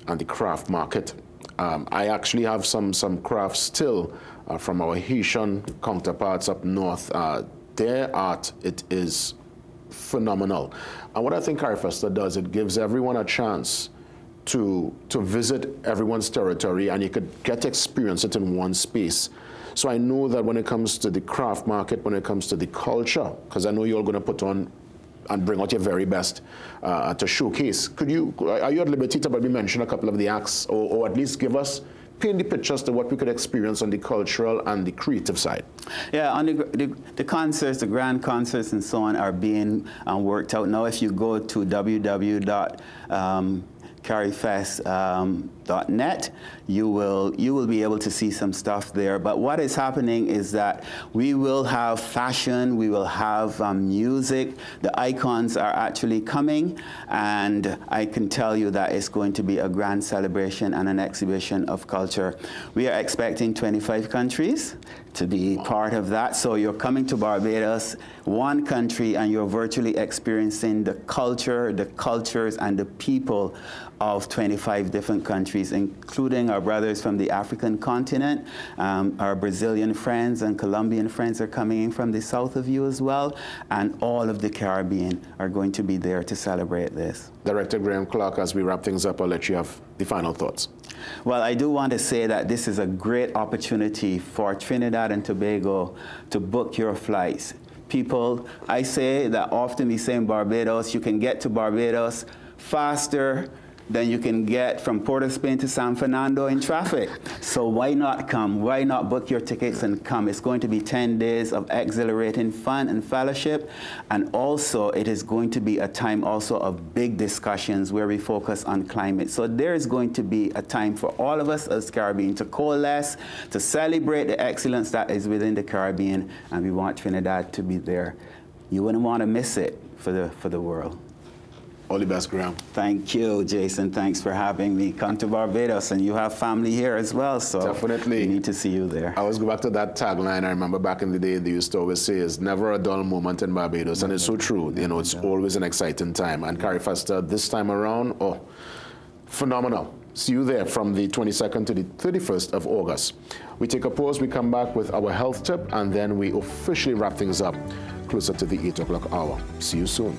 and the craft market. I actually have some crafts still from our Haitian counterparts up north. Their art, it is phenomenal. And what I think Carifesta does, it gives everyone a chance to visit everyone's territory, and you could get to experience it in one space. So I know that when it comes to the craft market, when it comes to the culture, because I know you're going to put on and bring out your very best to showcase. Are you at liberty to maybe mention a couple of the acts, or at least give us paint the pictures to what we could experience on the cultural and the creative side. Yeah, on the concerts, the grand concerts and so on are being worked out. Now if you go to www.carifest.net, you will be able to see some stuff there. But what is happening is that we will have fashion, we will have music. The icons are actually coming, and I can tell you that it's going to be a grand celebration and an exhibition of culture. We are expecting 25 countries to be part of that. So you're coming to Barbados, one country, and you're virtually experiencing the culture, the cultures, and the people of 25 different countries, including our brothers from the African continent. Our Brazilian friends and Colombian friends are coming in from the south of you as well, and all of the Caribbean are going to be there to celebrate this. Director Graham Clark, as we wrap things up, I'll let you have the final thoughts. Well, I do want to say that this is a great opportunity for Trinidad and Tobago to book your flights. People, I say that often we say in Barbados, you can get to Barbados faster than you can get from Port of Spain to San Fernando in traffic. So why not come? Why not book your tickets and come? It's going to be 10 days of exhilarating fun and fellowship. And also, it is going to be a time also of big discussions where we focus on climate. So there is going to be a time for all of us as Caribbean to coalesce, to celebrate the excellence that is within the Caribbean. And we want Trinidad to be there. You wouldn't want to miss it for the world. All the best, Graham. Thank you, Jason. Thanks for having me. Come to Barbados, and you have family here as well, so definitely we need to see you there. I always go back to that tagline. I remember back in the day, they used to always say, "It's never a dull moment in Barbados," and it's so true. You know, it's always an exciting time. And Carifesta this time around, oh, phenomenal. See you there from the 22nd to the 31st of August. We take a pause. We come back with our health tip, and then we officially wrap things up closer to the 8 o'clock hour. See you soon.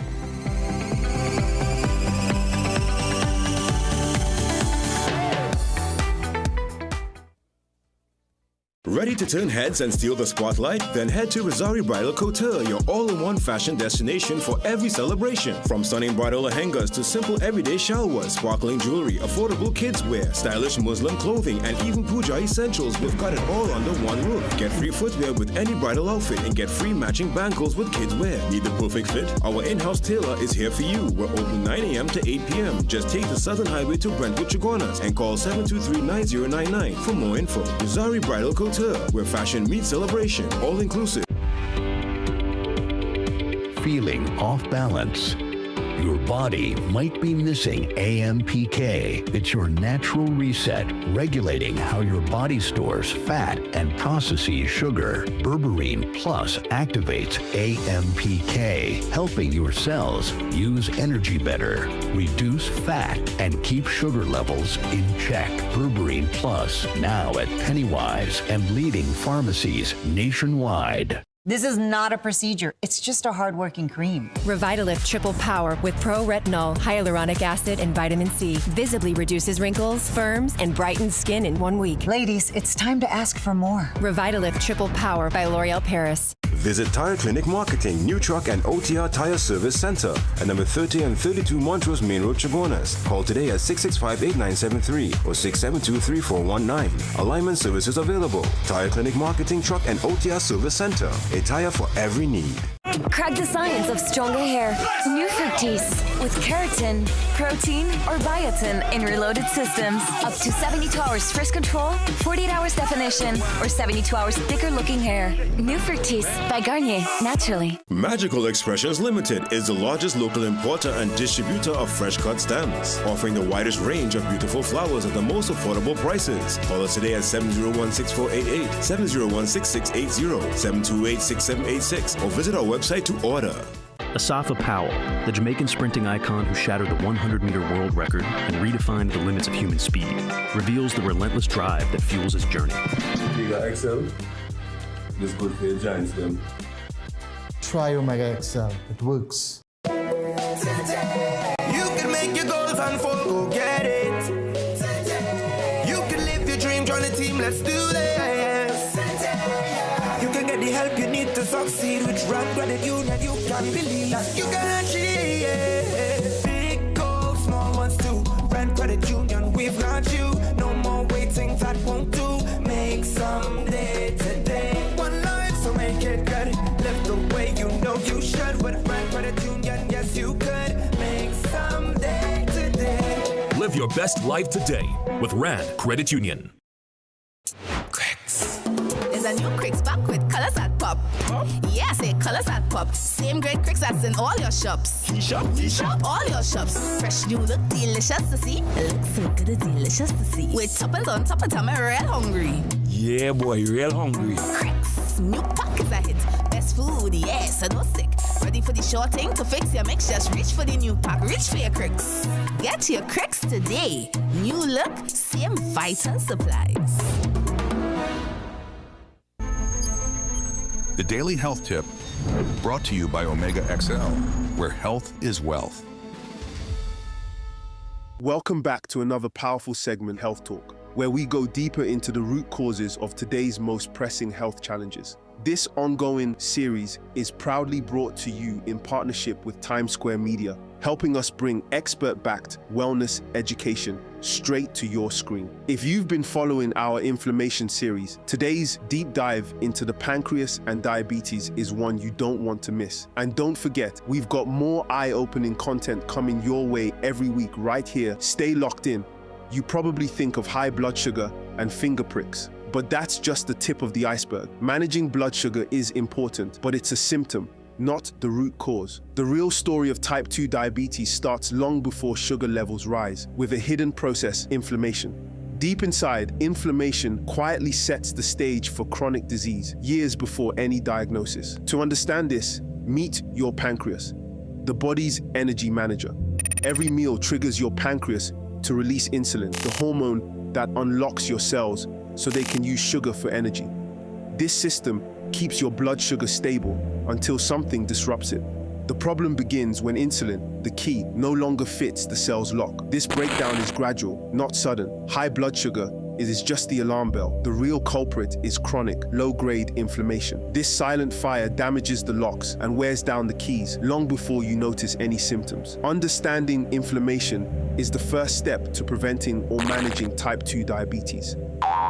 Ready to turn heads and steal the spotlight? Then head to Rosari Bridal Couture, your all-in-one fashion destination for every celebration. From stunning bridal lehengas to simple everyday shawwas, sparkling jewelry, affordable kids wear, stylish Muslim clothing, and even puja essentials, we've got it all under one roof. Get free footwear with any bridal outfit and get free matching bangles with kids wear. Need the perfect fit? Our in-house tailor is here for you. We're open 9 a.m. to 8 p.m. Just take the Southern Highway to Brentwood, Chaguanas and call 723-9099 for more info. Rosari Bridal Couture, where fashion meets celebration, all inclusive. Feeling off balance? Your body might be missing AMPK. It's your natural reset, regulating how your body stores fat and processes sugar. Berberine Plus activates AMPK, helping your cells use energy better, reduce fat, and keep sugar levels in check. Berberine Plus, now at Pennywise and leading pharmacies nationwide. This is not a procedure. It's just a hard-working cream. Revitalift Triple Power with pro-retinol, hyaluronic acid, and vitamin C visibly reduces wrinkles, firms, and brightens skin in 1 week. Ladies, it's time to ask for more. Revitalift Triple Power by L'Oreal Paris. Visit Tire Clinic Marketing, New Truck and OTR Tire Service Center at number 30 and 32 Montrose Main Road, Chaguanas. Call today at 665-8973 or 672-3419. Alignment services available. Tire Clinic Marketing, Truck and OTR Service Center. A tire for every need. Crack the science of stronger hair. New Fructis with keratin, protein, or biotin in reloaded systems. Up to 72 hours frizz control, 48 hours definition, or 72 hours thicker looking hair. New Fructis by Garnier, naturally. Magical Expressions Limited is the largest local importer and distributor of fresh cut stems, offering the widest range of beautiful flowers at the most affordable prices. Call us today at 701-6488, 701-6680, 728-6786, or visit our website to order. Asafa Powell, the Jamaican sprinting icon who shattered the 100-meter world record and redefined the limits of human speed, reveals the relentless drive that fuels his journey. You got XL? This good for your giants, then. Try Omega XL. It works. You can make your goals unfold, go get it. You can live your dream, join the team, let's do this. You can get the help you need to succeed with Brand Credit Union. You can believe that you can achieve. Big goals, small ones too. Brand Credit Union, we've got you. No more waiting, that won't your best life today with Rand Credit Union. There's a new Cricks back with colors that pop. Yeah, say colors that pop. Same great Cricks that's in all your shops. Shop all your shops. Fresh new look, delicious to see. It looks so good, it's delicious to see. With toppings on top of time, I'm real hungry. Yeah, boy, real hungry. Cricks, new pack is a hit. Best food, yeah, so no sick. Ready for the short thing to fix your mix? Just reach for the new pack. Reach for your Cricks. Get your Cricks today. New look, same vital supplies. The Daily Health Tip, brought to you by Omega XL, where health is wealth. Welcome back to another powerful segment, Health Talk, where we go deeper into the root causes of today's most pressing health challenges. This ongoing series is proudly brought to you in partnership with Times Square Media, helping us bring expert-backed wellness education straight to your screen. If you've been following our inflammation series, today's deep dive into the pancreas and diabetes is one you don't want to miss. And don't forget, we've got more eye-opening content coming your way every week right here. Stay locked in. You probably think of high blood sugar and finger pricks, but that's just the tip of the iceberg. Managing blood sugar is important, but it's a symptom, not the root cause. The real story of type 2 diabetes starts long before sugar levels rise, with a hidden process, inflammation. Deep inside, inflammation quietly sets the stage for chronic disease years before any diagnosis. To understand this, meet your pancreas, the body's energy manager. Every meal triggers your pancreas to release insulin, the hormone that unlocks your cells so they can use sugar for energy. This system keeps your blood sugar stable until something disrupts it. The problem begins when insulin, the key, no longer fits the cell's lock. This breakdown is gradual, not sudden. High blood sugar is just the alarm bell. The real culprit is chronic, low-grade inflammation. This silent fire damages the locks and wears down the keys long before you notice any symptoms. Understanding inflammation is the first step to preventing or managing type 2 diabetes.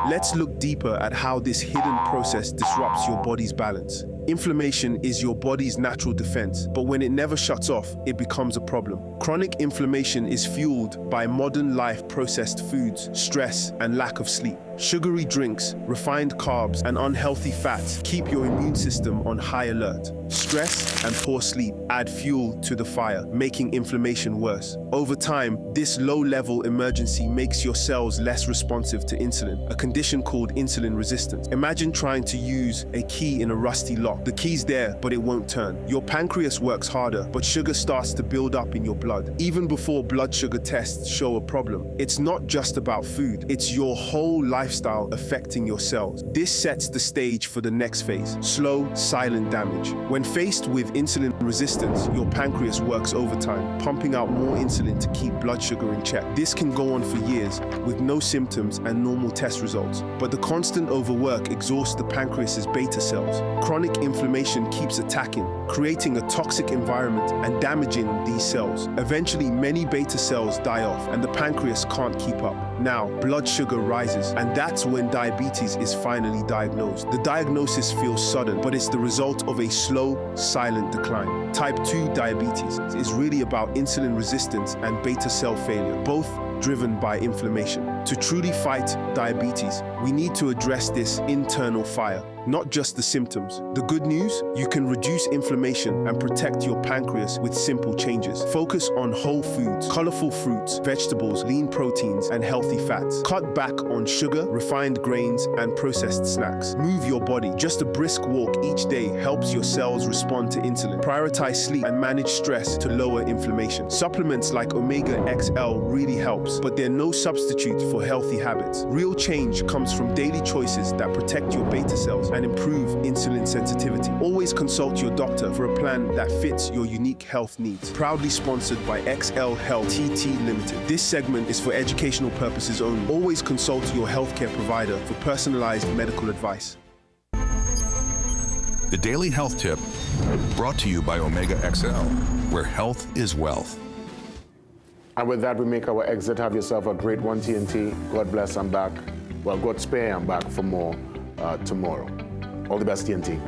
Let's look deeper at how this hidden process disrupts your body's balance. Inflammation is your body's natural defense, but when it never shuts off, it becomes a problem. Chronic inflammation is fueled by modern life processed foods, stress, and lack of sleep. Sugary drinks, refined carbs, and unhealthy fats keep your immune system on high alert. Stress and poor sleep add fuel to the fire, making inflammation worse. Over time, this low-level emergency makes your cells less responsive to insulin, a condition called insulin resistance. Imagine trying to use a key in a rusty lock. The key's there, but it won't turn. Your pancreas works harder, but sugar starts to build up in your blood. Even before blood sugar tests show a problem, it's not just about food. It's your whole lifestyle affecting your cells. This sets the stage for the next phase, slow, silent damage. When faced with insulin resistance, your pancreas works overtime, pumping out more insulin to keep blood sugar in check. This can go on for years with no symptoms and normal test results. But the constant overwork exhausts the pancreas's beta cells. Chronic inflammation keeps attacking, creating a toxic environment and damaging these cells. Eventually, many beta cells die off and the pancreas can't keep up. Now, blood sugar rises, and that's when diabetes is finally diagnosed. The diagnosis feels sudden, but it's the result of a slow, silent decline. Type 2 diabetes is really about insulin resistance and beta cell failure, both driven by inflammation. To truly fight diabetes, we need to address this internal fire, not just the symptoms. The good news, you can reduce inflammation and protect your pancreas with simple changes. Focus on whole foods, colorful fruits, vegetables, lean proteins, and healthy fats. Cut back on sugar, refined grains, and processed snacks. Move your body. Just a brisk walk each day helps your cells respond to insulin. Prioritize sleep and manage stress to lower inflammation. Supplements like Omega XL really helps, but they're no substitute for healthy habits. Real change comes from daily choices that protect your beta cells and improve insulin sensitivity. Always consult your doctor for a plan that fits your unique health needs. Proudly sponsored by XL Health TT Limited. This segment is for educational purposes only. Always consult your healthcare provider for personalized medical advice. The Daily Health Tip, brought to you by Omega XL, where health is wealth. And with that, we make our exit. Have yourself a great one, TNT. God bless, I'm back. Well, God spare, I'm back for more tomorrow. All the best, TNT.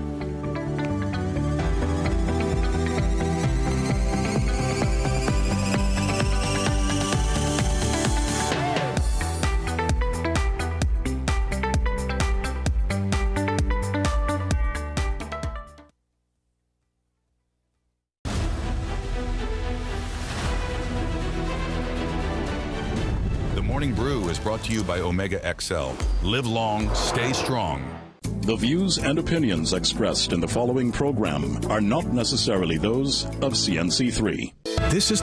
Morning Brew is brought to you by Omega XL. Live long, stay strong. The views and opinions expressed in the following program are not necessarily those of CNC3. This is